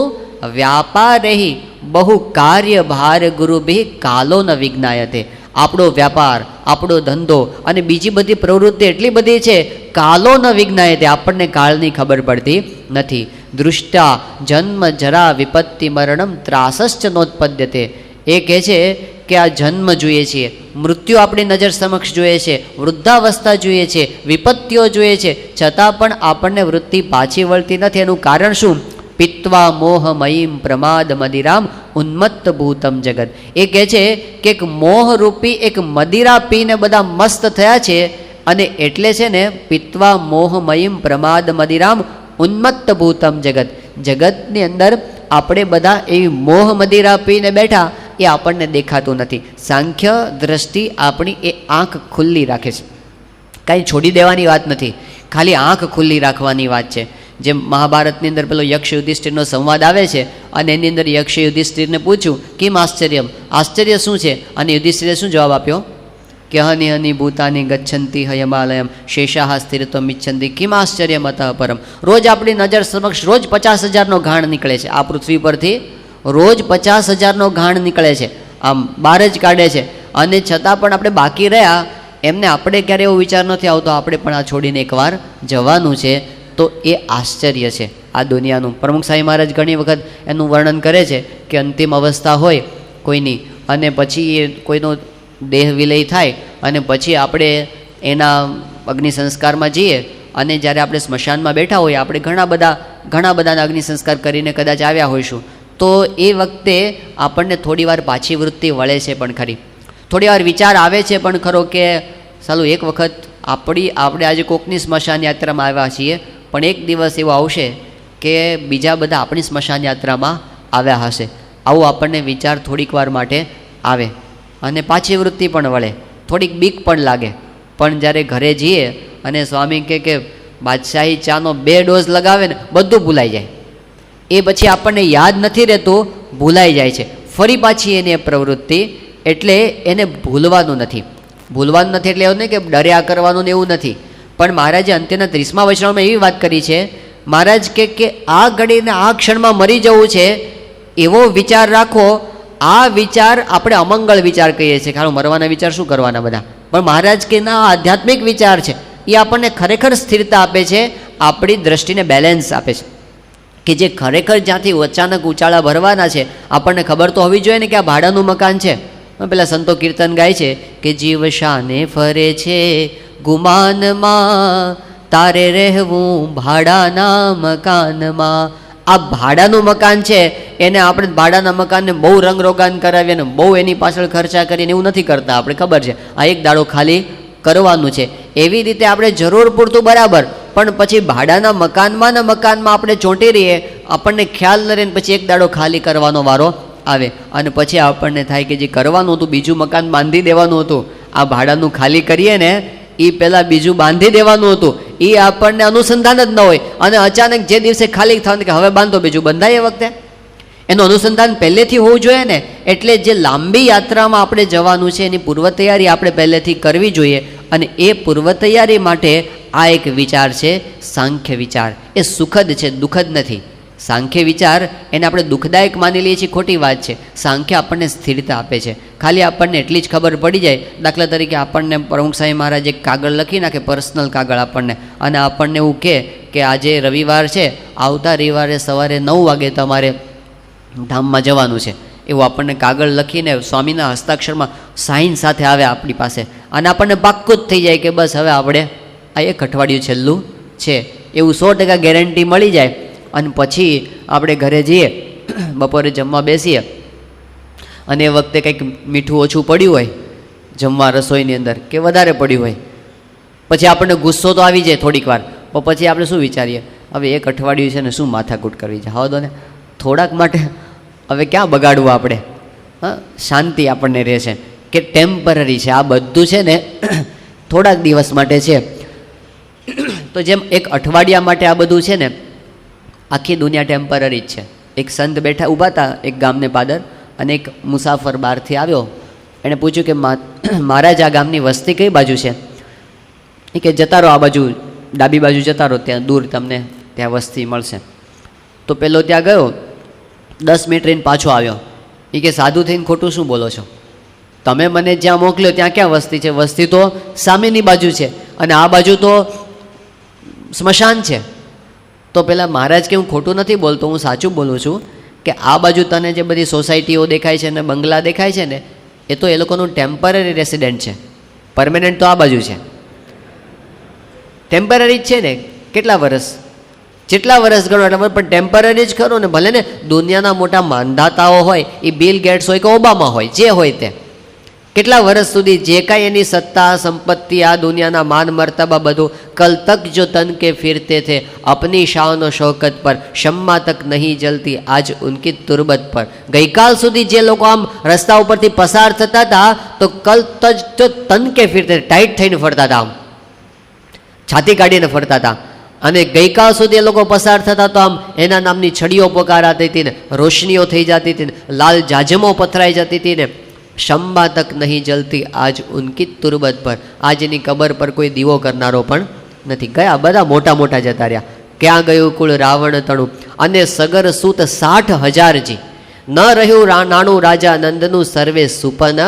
વ્યાપારેહી બહુ કાર્યભાર ગુરુભિ કાલો ન વિજ્ઞાયતે. આપણો વ્યાપાર, આપણો ધંધો અને બીજી બધી પ્રવૃત્તિ એટલી બધી છે, કાલો ન વિજ્ઞાયતે, આપણને કાળની ખબર પડતી નથી. દૃષ્ટા જન્મ જરા વિપત્તિ મરણમ ત્રાસશ્ચ નોત્પદ્યતે. એ કહે છે કે આ જન્મ જોઈએ છીએ, મૃત્યુ આપણી નજર સમક્ષ જોઈએ છે, વૃદ્ધાવસ્થા જોઈએ છે, વિપત્તિઓ જોઈએ છે, છતાં પણ આપણને વૃત્તિ પાછી વળતી નથી. એનું કારણ શું? પિત્વા મોહમયીમ પ્રમાદ મદિરામ ઉન્મત્ત ભૂતમ જગત. એ કહે છે કે એક મોહરૂપી એક મદિરા પીને બધા મસ્ત થયા છે, અને એટલે છે ને પિત્વા મોહમયીમ પ્રમાદ મદિરામ ઉન્મત્ત ભૂતમ જગત. જગતની અંદર આપણે બધા એવી મોહ મદિરા પીને બેઠા, એ આપણને દેખાતું નથી. સાંખ્ય દ્રષ્ટિ આપણી એ આંખ ખુલ્લી રાખે છે, કાંઈ છોડી દેવાની વાત નથી, ખાલી આંખ ખુલ્લી રાખવાની વાત છે. જેમ મહાભારતની અંદર પેલો યક્ષ યુધિષ્ઠિરનો સંવાદ આવે છે, અને એની અંદર યક્ષ યુધિષ્ઠિરને પૂછ્યું કિમ આશ્ચર્યમ, આશ્ચર્ય શું છે? અને યુધિષ્ઠિરે શું જવાબ આપ્યો? કે હની હની ભૂતાની ગચ્છંતી હયમાલયમ શેષાહ સ્થિરત્વમ ઇચ્છંતી કિમ આશ્ચર્યમ અતઃ પરમ. રોજ આપણી નજર સમક્ષ રોજ 50,000નો ઘાણ નીકળે છે. આ પૃથ્વી પરથી રોજ 50,000નો ઘાણ નીકળે છે, આમ બહાર જ કાઢે છે. અને છતાં પણ આપણે બાકી રહ્યા, એમને આપણે ક્યારે એવો વિચાર નથી આવતો આપણે પણ આ છોડીને એકવાર જવાનું છે. તો એ આશ્ચર્ય છે આ દુનિયાનું. પ્રમુખ સાંઈ મહારાજ ઘણી વખત એનું વર્ણન કરે છે કે અંતિમ અવસ્થા હોય કોઈની, અને પછી એ કોઈનો દેહ વિલય થાય અને પછી આપણે એના અગ્નિ સંસ્કારમાં જઈએ, અને જ્યારે આપણે સ્મશાનમાં બેઠા હોઈએ, આપણે ઘણા બધાના અગ્નિ સંસ્કાર કરીને કદાચ આવ્યા હોઈશું, તો એ વખતે આપણને થોડીવાર પાછી વૃત્તિ વળે છે પણ ખરી, થોડીવાર વિચાર આવે છે પણ ખરો કે ચાલો એક વખત આપણે આજે કોકની સ્મશાન યાત્રામાં આવ્યા છીએ, પણ એક દિવસ એવો આવશે કે બીજા બધા આપણી સ્મશાન યાત્રામાં આવ્યા હશે. આવું આપણને વિચાર થોડીક વાર માટે આવે અને પાછી વૃત્તિ પણ વળે, થોડીક બીક પણ લાગે. પણ જ્યારે ઘરે જઈએ અને સ્વામી કે બાદશાહી ચાનો 2 ડોઝ લગાવે ને બધું ભૂલાઈ જાય, એ પછી આપણને યાદ નથી રહેતું, ભૂલાઈ જાય છે. ફરી પાછી એની પ્રવૃત્તિ, એટલે એને ભૂલવાનું નથી એટલે એવું નહીં કે ડર્યા કરવાનું ને એવું નથી. પણ મહારાજે અંત્યના 30મા વચનામાં એવી વાત કરી છે, મહારાજ કે આ ઘડીને આ ક્ષણમાં મરી જવું છે એવો વિચાર રાખો. આ વિચાર આપણે અમંગળ વિચાર કહીએ છીએ, કારણ મરવાના વિચાર શું કરવાના બધા, પણ મહારાજ કે ના, આધ્યાત્મિક વિચાર છે, એ આપણને ખરેખર સ્થિરતા આપે છે, આપણી દ્રષ્ટિને બેલેન્સ આપે છે. કે જે ખરેખર જ્યાંથી અચાનક ઉચાળા ભરવાના છે, આપણને ખબર તો હોવી જોઈએ ને કે આ ભાડાનું મકાન છે. પેલા સંતો કીર્તન ગાય છે કે જીવ શાને ફરે છે ગુમાનમાં, તારે રહેવું ભાડાના મકાનમાં. આ ભાડાનું મકાન છે, એને આપણે ભાડાના મકાનને બહુ રંગરોગાન કરાવીએ ને બહુ એની પાછળ ખર્ચા કરીને એવું નથી કરતા. આપણે ખબર છે આ એક દાડો ખાલી કરવાનું છે. એવી રીતે આપણે જરૂર પૂરતું બરાબર, પણ પછી ભાડાના મકાનમાં આપણે ચોંટી રહીએ, આપણને ખ્યાલ ન રહે, પછી એક દાડો ખાલી કરવાનો વારો આવે અને પછી આપણને થાય કે જે કરવાનું હતું, બીજું મકાન બાંધી દેવાનું હતું, આ ભાડાનું ખાલી કરીએ ને એ પહેલાં બીજું બાંધી દેવાનું હતું, એ આપણને અનુસંધાન જ ન હોય. અને અચાનક જે દિવસે ખાલી થવાનું કે હવે બાંધો, બીજું બંધાય એ વખતે એનું અનુસંધાન પહેલેથી હોવું જોઈએ ને. એટલે જે લાંબી યાત્રામાં આપણે જવાનું છે એની પૂર્વ તૈયારી આપણે પહેલેથી કરવી જોઈએ. અને એ પૂર્વ તૈયારી માટે આ એક વિચાર છે સાંખ્ય વિચાર. એ સુખદ છે, દુઃખદ નથી. સાંખ્ય વિચાર એને આપણે દુઃખદાયક માની લઈએ છીએ, ખોટી વાત છે. સાંખ્ય આપણને સ્થિરતા આપે છે. ખાલી આપણને એટલી જ ખબર પડી જાય, દાખલા તરીકે આપણને પ્રમુખ સાંઈ મહારાજ એક કાગળ લખી નાખે, પર્સનલ કાગળ આપણને, અને આપણને એવું કે આજે રવિવાર છે, આવતા રવિવારે સવારે 9 વાગે તમારે ધામમાં જવાનું છે, એવું આપણને કાગળ લખીને સ્વામીના હસ્તાક્ષરમાં સાઇન સાથે આવે આપણી પાસે, અને આપણને પાક્કું જ થઈ જાય કે બસ હવે આપણે આ 1 અઠવાડિયું છેલ્લું છે, એવું 100% ગેરંટી મળી જાય. અને પછી આપણે ઘરે જઈએ, બપોરે જમવા બેસીએ, અને એ વખતે કંઈક મીઠું ઓછું પડ્યું હોય જમવા રસોઈની અંદર કે વધારે પડ્યું હોય, પછી આપણને ગુસ્સો તો આવી જાય થોડીક વાર, પણ પછી આપણે શું વિચારીએ, હવે 1 અઠવાડિયું છે ને શું માથાકૂટ કરવી છે, હા દો ને થોડાક માટે હવે ક્યાં બગાડવું આપણે. હા, શાંતિ આપણને રહે છે કે ટેમ્પરરી છે, આ બધું છે ને થોડાક દિવસ માટે છે. તો જેમ 1 અઠવાડિયા માટે આ બધું છે ને, આખી દુનિયા ટેમ્પરરી જ છે. એક સંત બેઠા ઊભા હતા એક ગામને પાદર, અને એક મુસાફર બહારથી આવ્યો, એણે પૂછ્યું કે મહારાજ આ ગામની વસ્તી કઈ બાજુ છે? એ કે જતા રહો આ બાજુ, ડાબી બાજુ જતા રહો, ત્યાં દૂર તમને ત્યાં વસ્તી મળશે. તો પેલો ત્યાં ગયો, 10 મિનિટ રહીને પાછો આવ્યો. એ કે સાધુ થઈને ખોટું શું બોલો છો, તમે મને જ્યાં મોકલ્યો ત્યાં ક્યાં વસ્તી છે? વસ્તી તો સામેની બાજુ છે, અને આ બાજુ તો સ્મશાન છે. તો પેલા મહારાજ કે હું ખોટું નથી બોલતો, હું સાચું બોલું છું કે આ બાજુ તને જે બધી સોસાયટીઓ દેખાય છે ને બંગલા દેખાય છે ને, એ તો એ લોકોનું ટેમ્પરરી રેસિડેન્ટ છે, પરમેનન્ટ તો આ બાજુ છે. ટેમ્પરરી જ છે ને, કેટલા વર્ષ, જેટલા વર્ષ ગણો એટલા, પણ ટેમ્પરરી જ ખરો ને. ભલે ને દુનિયાના મોટા માંધાતાઓ હોય, એ બિલ ગેટ્સ હોય કે ઓબામા હોય, જે હોય તે, કેટલા વર્ષ સુધી જે કાંઈ એની સત્તા સંપત્તિ, આ દુનિયાના માન મર્તબા બધું, કલ તક જો તન કે ફિરતે થે અપની શાન શૌકત પર, શમ્મા તક નહીં જલતી આજ ઉનકી તુરબત પર. ગઈકાલ સુધી જે લોકો આમ રસ્તા ઉપરથી પસાર થતા હતા, તો કલ તજ જો તન કે ફિરતે, ટાઈટ થઈને ફરતા હતા, આમ છાતી કાઢીને ફરતા હતા. અને ગઈકાલ સુધી એ લોકો પસાર થતા તો આમ એના નામની છડીઓ પોકારાતી હતી ને, રોશનીઓ થઈ જતી હતી ને, લાલ જાજમો પથરાઈ જતી હતી ને, શમ્બા તક નહીં જલતી આજ ઉનકી તુરબત પર, આજ એની કબર પર કોઈ દીવો કરનારો પણ નથી. ગયા બધા મોટા મોટા જતા રહ્યા. ક્યાં ગયું કુળ રાવણ તણું, અને સગર સૂત 60,000 જી, ન રહ્યું નાણું રાજા નંદનું, સર્વે સુપન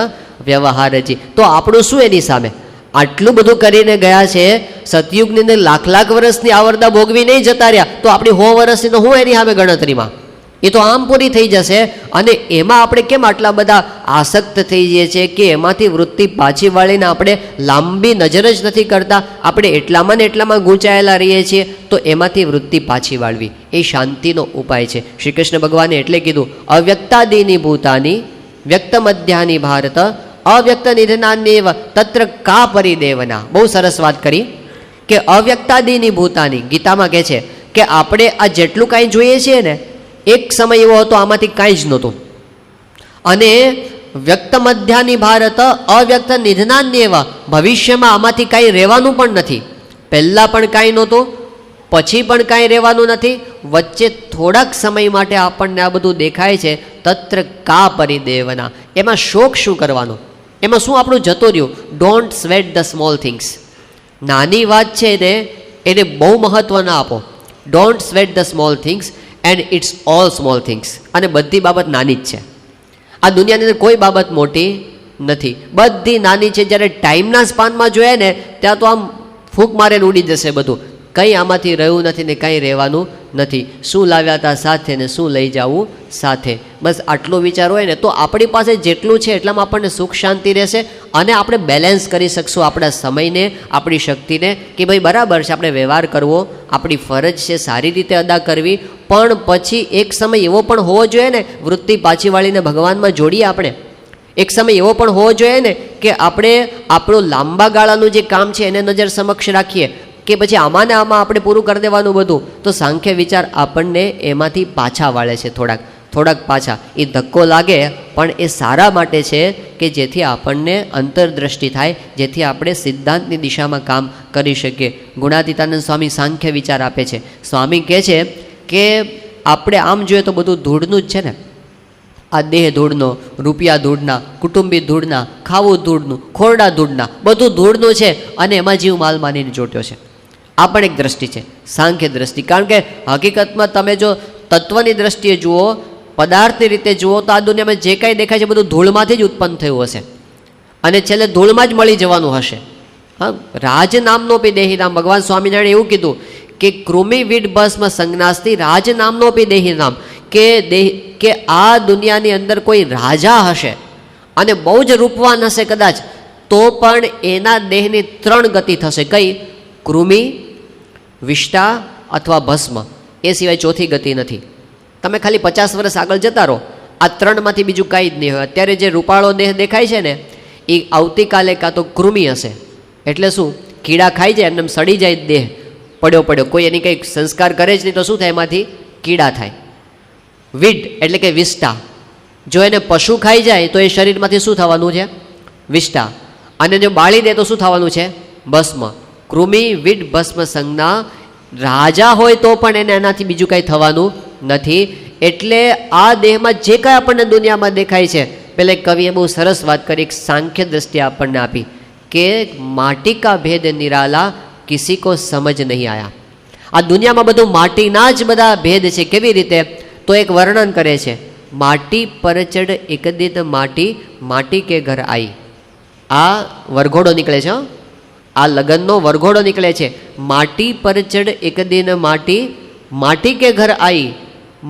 વ્યવહારજી. તો આપણું શું એની સામે? આટલું બધું કરીને ગયા છે, સતયુગની અંદર લાખ લાખ વર્ષની આવરદા ભોગવી નહીં જતા રહ્યા, તો આપણી 100 વર્ષની તો હું એની સામે ગણતરીમાં, એ તો આમ પૂરી થઈ જશે. અને એમાં આપણે કેમ આટલા બધા આસક્ત થઈ જઈએ છીએ કે એમાંથી વૃત્તિ પાછી વાળીને આપણે લાંબી નજર જ નથી કરતા, આપણે એટલામાં ને એટલામાં ગૂંચાયેલા રહીએ છીએ. તો એમાંથી વૃત્તિ પાછી વાળવી એ શાંતિનો ઉપાય છે. શ્રી કૃષ્ણ ભગવાને એટલે કીધું, અવ્યક્તાદિની ભૂતાની વ્યક્ત મધ્યાની ભારત અવ્યક્ત નિધનાન્યવ તત્ર કા પરિદેવના. બહુ સરસ વાત કરી કે અવ્યક્તાદિની ભૂતાની. ગીતામાં કહે છે કે આપણે આ જેટલું કાંઈ જોઈએ છીએ ને, એક સમય એવો હતો આમાંથી કાંઈ જ નહોતું. અને વ્યક્ત મધ્યાની ભારત અવ્યક્ત નિધનાન્યવ, ભવિષ્યમાં આમાંથી કાંઈ રહેવાનું પણ નથી. પહેલાં પણ કાંઈ નહોતું, પછી પણ કાંઈ રહેવાનું નથી, વચ્ચે થોડાક સમય માટે આપણને આ બધું દેખાય છે. તત્ર કા પરિદેવના, એમાં શોક શું કરવાનો? એમાં શું આપણું જતું રહ્યું? Don't sweat the small things. નાની વાત છે એને બહુ મહત્ત્વ ના આપો. Don't sweat the small things and it's all small things. અને બધી બાબત નાની જ છે. આ દુનિયાની અંદર કોઈ બાબત મોટી નથી, બધી નાની છે. જ્યારે ટાઈમના સ્પાનમાં જોઈએ ને ત્યાં તો આમ ફૂંક મારીને ઉડી જશે બધું. કંઈ આમાંથી રહ્યું નથી ને કંઈ રહેવાનું નથી. શું લાવ્યા હતા સાથે ને શું લઈ જવું સાથે, બસ આટલો વિચાર હોય ને તો આપણી પાસે જેટલું છે એટલામાં આપણને સુખ શાંતિ રહેશે. અને આપણે બેલેન્સ કરી શકશું આપણા સમયને, આપણી શક્તિને, કે ભાઈ બરાબર છે, આપણે વ્યવહાર કરવો, આપણી ફરજ છે સારી રીતે અદા કરવી. પણ પછી એક સમય એવો પણ હોવો જોઈએ ને, વૃત્તિ પાછી વાળીને ભગવાનમાં જોડીએ આપણે. એક સમય એવો પણ હોવો જોઈએ ને કે આપણે આપણું લાંબા ગાળાનું જે કામ છે એને નજર સમક્ષ રાખીએ, કે પછી આમાં ને આમાં આપણે પૂરું કરી દેવાનું બધું. તો સાંખ્ય વિચાર આપણને એમાંથી પાછા વાળે છે, થોડાક પાછા. એ ધક્કો લાગે પણ એ સારા માટે છે, કે જેથી આપણને અંતરદ્રષ્ટિ થાય, જેથી આપણે સિદ્ધાંતની દિશામાં કામ કરી શકીએ. ગુણાતીતાનંદ સ્વામી સાંખ્ય વિચાર આપે છે. સ્વામી કહે છે કે આપણે આમ જોઈએ તો બધું ધૂળનું જ છે ને. આ દેહ ધૂળનો, રૂપિયા ધૂળના, કુટુંબી ધૂળના, ખાવું ધૂળનું, ખોરડા ધૂળના, બધું ધૂળનું છે. અને એમાં જીવ માલ માનીને જોટ્યો છે. આ પણ એક દ્રષ્ટિ છે, સાંખ્ય દ્રષ્ટિ. કારણ કે હકીકતમાં તમે જો તત્વની દ્રષ્ટિએ જુઓ, પદાર્થની રીતે જુઓ, તો આ દુનિયામાં જે કાંઈ દેખાય છે બધું ધૂળમાંથી જ ઉત્પન્ન થયું હશે અને છેલ્લે ધૂળમાં જ મળી જવાનું હશે. હા, રાજ નામનો પી દેહી નામ. ભગવાન સ્વામિનારાયણ એવું કીધું કે કૃમિ વિડ ભસ્મ સંજ્ઞાસ્તી રાજ નામનો પી દેહી નામ. કે આ દુનિયાની અંદર કોઈ રાજા હશે અને બહુ જ રૂપવાન હશે કદાચ, તો પણ એના દેહની 3 ગતિ થશે. કઈ? કૃમિ, વિષ્ટા અથવા ભસ્મ. એ સિવાય ચોથી ગતિ નથી. તમે ખાલી 50 વર્ષ આગળ જતા રહો, આ 3માંથી બીજું કાંઈ જ નહીં હોય. અત્યારે જે રૂપાળો દેહ દેખાય છે ને, એ આવતીકાલે કાં તો કૃમિ હશે. એટલે શું? કીડા ખાઈ જાય, એમને સડી જાય દેહ, પડ્યો, કોઈ એની કંઈક સંસ્કાર કરે જ નહીં તો શું થાય? એમાંથી કીડા થાય. વિડ એટલે કે વિષ્ટા. જો એને પશુ ખાઈ જાય તો એ શરીરમાંથી શું થવાનું છે? વિષ્ટા. અને જો બાળી દે તો શું થવાનું છે? ભસ્મ. કૃમિ વિડ ભસ્મ સંજ્ઞા. રાજા હોય તો પણ એને એનાથી બીજું કાંઈ થવાનું નથી. એટલે આ દેહમાં જે કાંઈ આપણને દુનિયામાં દેખાય છે, પેલે કવિએ બહુ સરસ વાત કરી, એક સાંખ્ય દ્રષ્ટિ આપણને આપી કે માટી કા ભેદ નિરાલા કિસી કો સમજ નહીં આયા. આ દુનિયામાં બધું માટીના જ બધા ભેદ છે. કેવી રીતે? તો એક વર્ણન કરે છે, માટી પર ચડ એક દિન માટી કે ઘર આઈ. આ વરઘોડો નીકળે છે, આ લગ્નનો વરઘોડો નીકળે છે. માટી પર ચડ એક દિન માટી કે ઘર આઈ,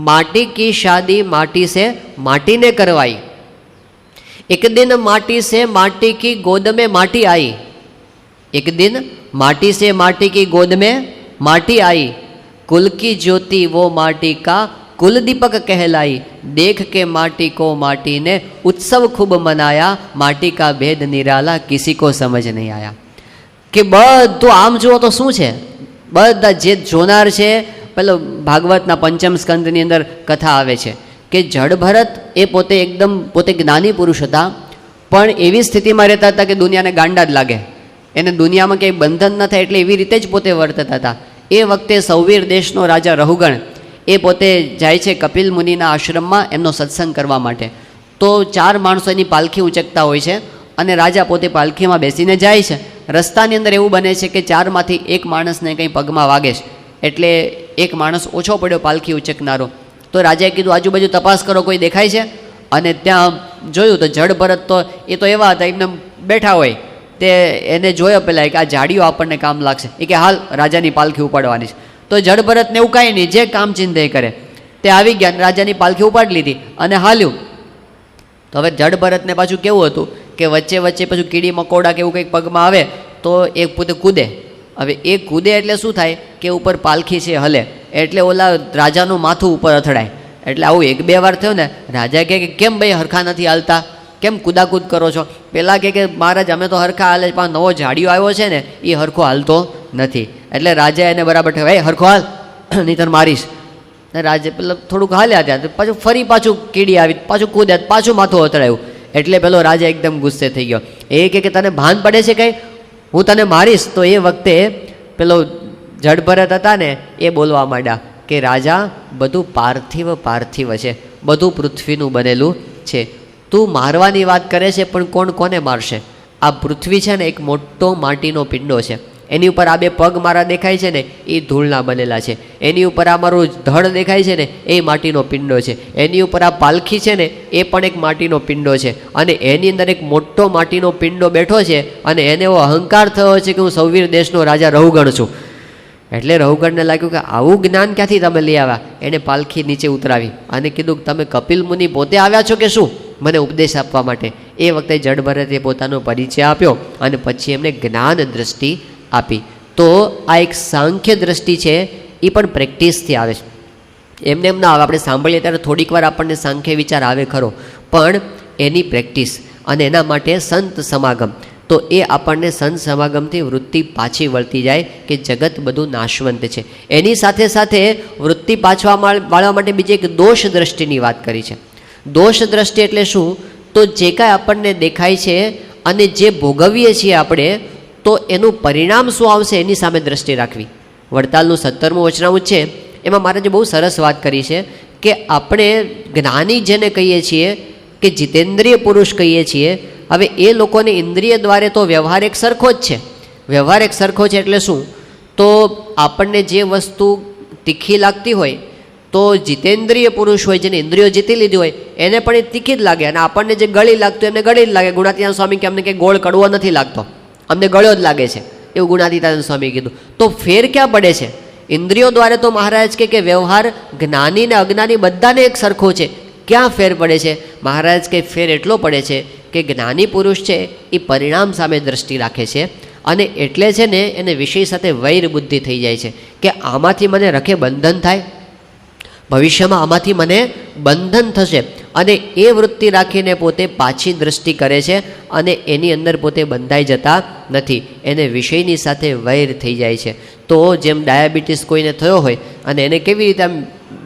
માટી કી શાદી માટી से माटी ने करवाई. एक दिन माटी से माटी की गोद में माटी आई. एक दिन माटी से माटी की गोद में माटी आई. कुल की ज्योति वो माटी का कुल दीपक कहलाई. देख के माटी को माटी ने उत्सव खूब मनाया. माटी का भेद निराला किसी को समझ नहीं आया. કે બધું આમ જુઓ તો શું છે? બધા જે જોનાર છે, પેલો ભાગવતના 5મ સ્કંદની અંદર કથા આવે છે કે જડ ભરત એ પોતે જ્ઞાની પુરુષ હતા, પણ એવી સ્થિતિમાં રહેતા હતા કે દુનિયાને ગાંડા જ લાગે, એને દુનિયામાં કંઈ બંધન ન થાય એટલે એવી રીતે જ પોતે વર્તતા હતા. એ વખતે સૌવીર દેશનો રાજા રહુગણ એ પોતે જાય છે કપિલ મુનિના આશ્રમમાં એમનો સત્સંગ કરવા માટે. તો 4 માણસો એની પાલખી ઉંચકતા હોય છે અને રાજા પોતે પાલખીમાં બેસીને જાય છે. રસ્તાની અંદર એવું બને છે કે 4માંથી એક માણસને કંઈ પગમાં વાગે છે, એટલે એક માણસ ઓછો પડ્યો પાલખી ઉંચકનારો. તો રાજાએ કીધું આજુબાજુ તપાસ કરો, કોઈ દેખાય છે? અને ત્યાં જોયું તો જડ ભરત તો એ તો એવા હતા, એમને બેઠા હોય તે એને જોયો પહેલાં કે આ જાડીઓ આપણને કામ લાગશે, એ કે હાલ રાજાની પાલખી ઉપાડવાની છે. તો જડ ભરતને એવું કાંઈ નહીં, જે કામ ચિંતે કરે તે આવી ગયા, રાજાની પાલખી ઉપાડી લીધી અને હાલ્યું. તો હવે જડ ભરતને પાછું કેવું હતું કે વચ્ચે વચ્ચે પાછું કીડી મકોડા કે એવું કંઈક પગમાં આવે તો એ પોતે કૂદે. હવે એ કૂદે એટલે શું થાય કે ઉપર પાલખી છે હલે, એટલે ઓલા રાજાનું માથું ઉપર અથડાય. એટલે આવું 1-2 વાર થયું ને, રાજા કહે કે કેમ ભાઈ હરખા નથી હાલતા, કેમ કૂદાકૂદ કરો છો? પહેલાં કે મહારાજ અમે તો હરખા હાલે, પણ નવો જાડિયો આવ્યો છે ને એ હરખો હાલતો નથી. એટલે રાજા એને બરાબર ઠેવાય, હરખો હાલ નહીં તને મારીશ. ને રાજે પેલા થોડુંક હાલ્યા ત્યાં, પાછું ફરી પાછું કીડી આવી, પાછું કૂદ્યા, પાછું માથું અથડાયું. એટલે પેલો રાજા એકદમ ગુસ્સે થઈ ગયો. એ કે તને ભાન પડે છે કંઈ, હું તને મારીશ? તો એ વખતે પેલો જડ ભરત હતા ને એ બોલવા માંડ્યા કે રાજા, બધું પાર્થિવ છે, બધું પૃથ્વીનું બનેલું છે. તું મારવાની વાત કરે છે પણ કોણ કોને મારશે? આ પૃથ્વી છે ને એક મોટો માટીનો પિંડો છે, એની ઉપર આ 2 પગ મારા દેખાય છે ને એ ધૂળના બનેલા છે, એની ઉપર આ મારું ધડ દેખાય છે ને એ માટીનો પિંડો છે, એની ઉપર આ પાલખી છે ને એ પણ એક માટીનો પિંડો છે, અને એની અંદર એક મોટો માટીનો પિંડો બેઠો છે, અને એને એવો અહંકાર થયો છે કે હું સૌવીર દેશનો રાજા રहुगण છું. એટલે રहुगणને લાગ્યું કે આવું જ્ઞાન ક્યાંથી તમે લઈ આવ્યા? એણે પાલખી નીચે ઉતરાવી અને કીધું કે તમે કપિલ મુનિ પોતે આવ્યા છો કે શું મને ઉપદેશ આપવા માટે? એ વખતે જડ ભરતે પોતાનો પરિચય આપ્યો અને પછી એમને જ્ઞાન દ્રષ્ટિ આપી. તો આ એક સાંખ્ય દ્રષ્ટિ છે, એ પણ પ્રેક્ટિસથી આવે છે, એમને એમ ના આવે. આપણે સાંભળીએ ત્યારે થોડીક વાર આપણને સાંખ્ય વિચાર આવે ખરો, પણ એની પ્રેક્ટિસ અને એના માટે સંત સમાગમ. તો એ આપણને સંત સમાગમથી વૃત્તિ પાછી વળતી જાય કે જગત બધું નાશવંત છે. એની સાથે સાથે વૃત્તિ પાછવા વાળવા માટે બીજી એક દોષ દ્રષ્ટિની વાત કરી છે. દોષ દ્રષ્ટિ એટલે શું? તો જે કાંઈ આપણને દેખાય છે અને જે ભોગવીએ છીએ આપણે, તો એનું પરિણામ શું આવશે એની સામે દ્રષ્ટિ રાખવી. વડતાલનું 17મું વચનામૃત છે, એમાં મહારાજે બહુ સરસ વાત કરી છે કે આપણે જ્ઞાની જેને કહીએ છીએ કે જીતેન્દ્રિય પુરુષ કહીએ છીએ, હવે એ લોકોને ઇન્દ્રિય દ્વારે તો વ્યવહાર એક સરખો જ છે. વ્યવહાર એક સરખો છે એટલે શું? તો આપણને જે વસ્તુ તીખી લાગતી હોય તો જીતેન્દ્રિય પુરુષ હોય, જેને ઇન્દ્રિયો જીતી લીધી હોય, એને પણ એ તીખી જ લાગે, અને આપણને જે ગળી લાગતું એમને ગળી જ લાગે. ગુણાતીતાનંદ સ્વામી કે અમને કંઈ ગોળ કડવો નથી લાગતો, અમને ગળ્યો જ લાગે છે, એવું ગુણાતીતાનંદ સ્વામી કીધું. તો ફેર ક્યાં પડે છે? ઇન્દ્રિયો દ્વારા તો મહારાજ કે વ્યવહાર જ્ઞાની ને અજ્ઞાની બધાને એક સરખો છે. ક્યાં ફેર પડે છે? મહારાજ કે ફેર એટલો પડે છે કે જ્ઞાની પુરુષ છે એ પરિણામ સામે દ્રષ્ટિ રાખે છે, અને એટલે છે ને એને વિષય સાથે વૈર બુદ્ધિ થઈ જાય છે કે આમાંથી મને રખે બંધન થાય, ભવિષ્યમાં આમાંથી મને બંધન થશે, અને એ વૃત્તિ રાખીને પોતે પાછી દ્રષ્ટિ કરે છે અને એની અંદર પોતે બંધાઈ જતા નથી, એને વિષયની સાથે વૈર થઈ જાય છે. તો જેમ ડાયાબિટીસ કોઈને થયો હોય અને એને કેવી રીતે આમ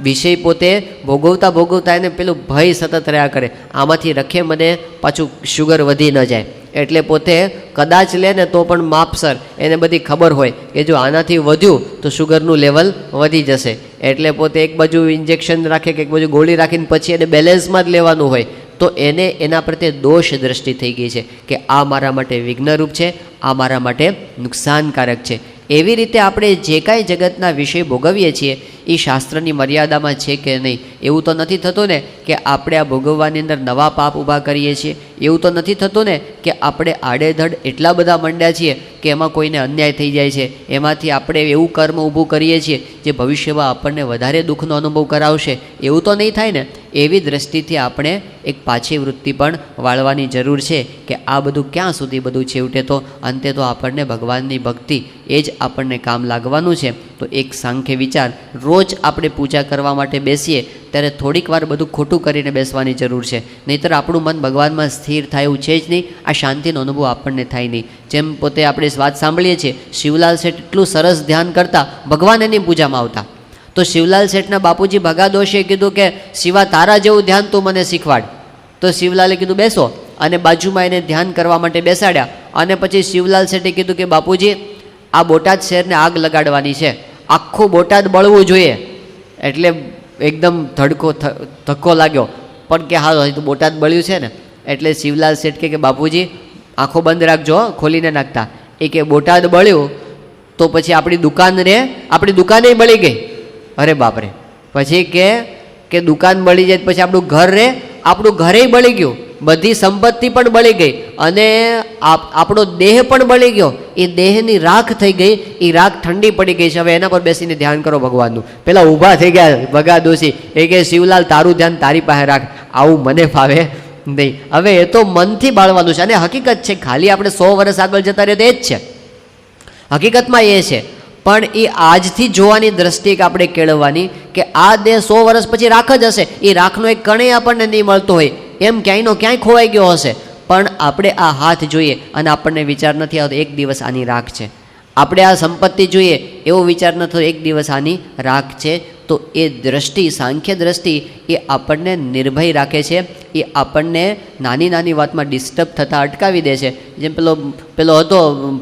વિષય પોતે ભોગવતા એને પેલું ભય સતત રહ્યા કરે, આમાંથી રખે મને પાછું શુગર વધી ન જાય, એટલે પોતે કદાચ લે ને તો પણ માપસર એને બધી ખબર હોય કે જો આનાથી વધ્યું તો શુગરનું લેવલ વધી જશે, એટલે પોતે એક બાજુ ઇન્જેક્શન રાખે કે એક બાજુ ગોળી રાખીને પછી એને બેલેન્સમાં જ લેવાનું હોય. તો એને એના પ્રત્યે દોષ દ્રષ્ટિ થઈ ગઈ છે કે આ મારા માટે વિઘ્નરૂપ છે, આ મારા માટે નુકસાનકારક છે. એવી રીતે આપણે જે કાંઈ જગતના વિષય ભોગવીએ છીએ એ શાસ્ત્રની મર્યાદામાં છે કે નહીં? એવું તો નથી થતું ને કે આપણે આ ભોગવવાની અંદર નવા પાપ ઊભા કરીએ છીએ? એવું તો નથી થતું ને કે આપણે આડેધડ એટલા બધા મંડ્યા છીએ કે એમાં કોઈને અન્યાય થઈ જાય છે, એમાંથી આપણે એવું કર્મ ઊભું કરીએ છીએ જે ભવિષ્યમાં આપણને વધારે દુઃખનો અનુભવ કરાવશે? એવું તો નહીં થાય ને? એવી દ્રષ્ટિથી આપણે એક પાછી વૃત્તિ પણ વાળવાની જરૂર છે કે આ બધું ક્યાં સુધી બધું છેવટે તો અંતે તો આપણને ભગવાનની ભક્તિ એ જ આપણને કામ લાગવાનું છે. તો એક સાંખ્ય વિચાર, રોજ આપણે પૂજા કરવા માટે બેસીએ ત્યારે થોડીક વાર બધું ખોટું કરીને બેસવાની જરૂર છે, નહીંતર આપણું મન ભગવાનમાં સ્થિર થાય એવું છે જ નહીં, આ શાંતિનો અનુભવ આપણને થાય નહીં. જેમ પોતે આપણે વાત સાંભળીએ છીએ, શિવલાલ શેઠ એટલું સરસ ધ્યાન કરતા, ભગવાન એની પૂજામાં આવતા. તો શિવલાલ શેઠના બાપુજી ભગાદોષે કીધું કે શિવા તારા જેવું ધ્યાન તું મને શીખવાડ. તો શિવલાલે કીધું બેસો, અને બાજુમાં એને ધ્યાન કરવા માટે બેસાડ્યા. અને પછી શિવલાલ શેઠે કીધું કે બાપુજી આ બોટાદ શહેરને આગ લગાડવાની છે, આખું બોટાદ બળવું જોઈએ. એટલે એકદમ ધક્કો લાગ્યો, પણ કે હા તો બોટાદ બળ્યું છે ને. એટલે શિવલાલ શેઠ કે બાપુજી આંખો બંધ રાખજો, ખોલીને નાખતા. એ કે બોટાદ બળ્યું તો પછી આપણી દુકાન રે, આપણી દુકાને બળી ગઈ. અરે બાપરે. પછી કે દુકાન બળી જાય પછી આપણું ઘર રે, આપણું ઘરે બળી ગયું. બધી સંપત્તિ પણ બળી ગઈ અને આપણો દેહ પણ બળી ગયો, એ દેહની રાખ થઈ ગઈ, એ રાખ ઠંડી પડી ગઈ છે. હવે એના પર બેસીને ધ્યાન કરો ભગવાનનું. પેલા ઊભા થઈ ગયા ભગા દોશી, એ કે શિવલાલ તારું ધ્યાન તારી પાસે રાખ, આવું મને ફાવે નહીં. હવે એ તો મનથી બાળવાનું છે. અને હકીકત છે, ખાલી આપણે 100 વર્ષ આગળ જતા રહે તો એ જ છે, હકીકતમાં એ છે. પણ એ આજથી જોવાની દ્રષ્ટિએ આપણે કેળવવાની કે આ દેહ 100 વર્ષ પછી રાખ જ હશે, એ રાખનો એક કણે આપણને નહીં મળતો હોય, એમ ક્યાંયનો ક્યાંય ખોવાઈ ગયો હશે. પણ આપણે આ હાથ જોઈએ અને આપણને વિચાર નથી આવતો એક દિવસ આની રાખ છે. આપણે આ સંપત્તિ જોઈએ એવો વિચાર ન થયો એક દિવસ આની રાખ છે. તો એ દ્રષ્ટિ, સાંખ્ય દ્રષ્ટિ, એ આપણને નિર્ભય રાખે છે. એ આપણને નાની નાની વાતમાં ડિસ્ટર્બ થતાં અટકાવી દે છે. જેમ પેલો હતો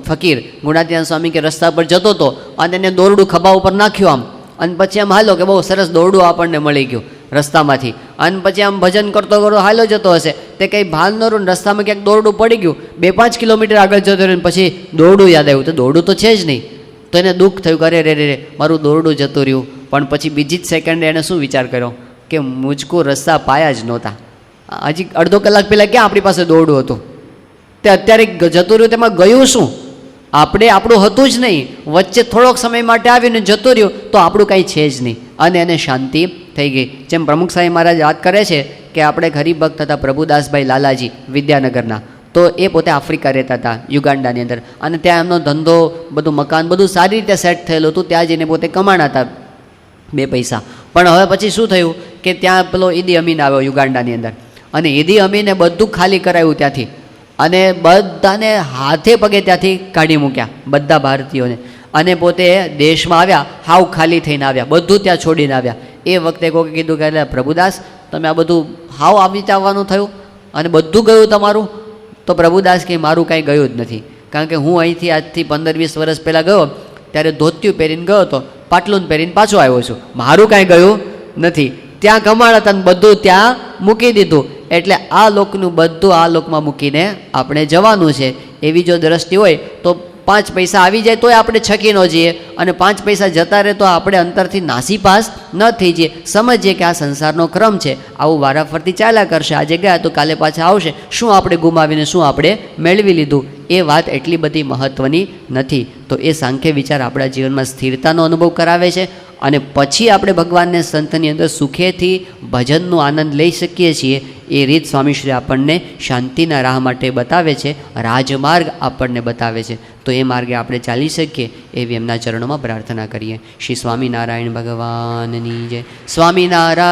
ફકીર ગુણાતીતાનંદ સ્વામી, કે રસ્તા પર જતો હતો અને એને દોરડું ખભા ઉપર નાખ્યું આમ, અને પછી આમ હાલો કે બહુ સરસ દોરડું આપણને મળી ગયું રસ્તામાંથી, અને પછી આમ ભજન કરતો કરતો હાલો જતો હશે, તે કંઈ ભાન ન રહ્યું, રસ્તામાં ક્યાંક દોરડું પડી ગયું, 2-5 કિલોમીટર આગળ જતો રહ્યું, પછી દોરડું યાદ આવ્યું, તો દોરડું તો છે જ નહીં. તો એને દુઃખ થયું, કરે રે મારું દોરડું જતું રહ્યું. પણ પછી બીજી જ સેકન્ડે એણે શું વિચાર કર્યો કે મુજકો રસ્તા પાયા જ નહોતા, હજી અડધો કલાક પહેલાં ક્યાં આપણી પાસે દોરડું હતું, તે અત્યારે જતું રહ્યું, તેમાં ગયું શું? આપણું હતું જ નહીં, વચ્ચે થોડોક સમય માટે આવીને જતું રહ્યું, તો આપણું કાંઈ છે જ નહીં. અને એને શાંતિ થઈ ગઈ. જેમ પ્રમુખ સાહેબ મહારાજ વાત કરે છે કે આપણે હરિભક્ત હતા પ્રભુદાસભાઈ લાલાજી વિદ્યાનગરના, તો એ પોતે આફ્રિકા રહેતા હતા, યુગાન્ડાની અંદર, અને ત્યાં એમનો ધંધો, બધું મકાન બધું સારી રીતે સેટ થયેલું હતું, ત્યાં જઈને પોતે કમાણા હતા 2 પૈસા. પણ હવે પછી શું થયું કે ત્યાં પેલો ઈદી અમીન આવ્યો યુગાન્ડાની અંદર, અને ઈદી અમીને બધું ખાલી કરાવ્યું ત્યાંથી, અને બધાને હાથે પગે ત્યાંથી કાઢી મૂક્યા, બધા ભારતીયોને. અને પોતે દેશમાં આવ્યા, હાવ ખાલી થઈને આવ્યા, બધું ત્યાં છોડીને આવ્યા. એ વખતે કોઈ કીધું કે પ્રભુદાસ તમે આ બધું હાવ આવી આવવાનું થયું અને બધું ગયું તમારું? તો પ્રભુદાસ કે મારું કાંઈ ગયું જ નથી, કારણ કે હું અહીંથી આજથી 15-20 વર્ષ પહેલાં ગયો ત્યારે ધોતિયું પહેરીને ગયો હતો, પાટલું પહેરીને પાછો આવ્યો છું, મારું કાંઈ ગયું નથી. ત્યાં કમાણ હતા ને બધું ત્યાં મૂકી દીધું. એટલે આ લોકનું બધું આ લોકમાં મૂકીને આપણે જવાનું છે. એવી જો દ્રષ્ટિ હોય તો 5 પૈસા આવી જાય તોય આપણે છકી ન જઈએ, અને 5 પૈસા જતા રહે તો આપણે અંતરથી નાસીપાસ ન થઈ જઈએ. સમજીએ કે આ સંસારનો ક્રમ છે, આવું વારાફરતી ચાલ્યા કરશે, આજે ગયા તો કાલે પાછા આવશે, શું આપણે ગુમાવીને શું આપણે મેળવી લીધું, એ વાત એટલી બધી મહત્ત્વની નથી. તો એ સાંખ્ય વિચાર આપણા જીવનમાં સ્થિરતાનો અનુભવ કરાવે છે, અને પછી આપણે ભગવાનને સંતની અંદર સુખેથી ભજનનો આનંદ લઈ શકીએ છીએ. એ રીત સ્વામીશ્રી આપણને શાંતિના રાહ માટે બતાવે છે, રાજમાર્ગ આપણને બતાવે છે. તો એ માર્ગે આપણે ચાલી શકીએ એવી એમના ચરણોમાં પ્રાર્થના કરીએ. શ્રી સ્વામિનારાયણ ભગવાનની જય. સ્વામિનારાયણ.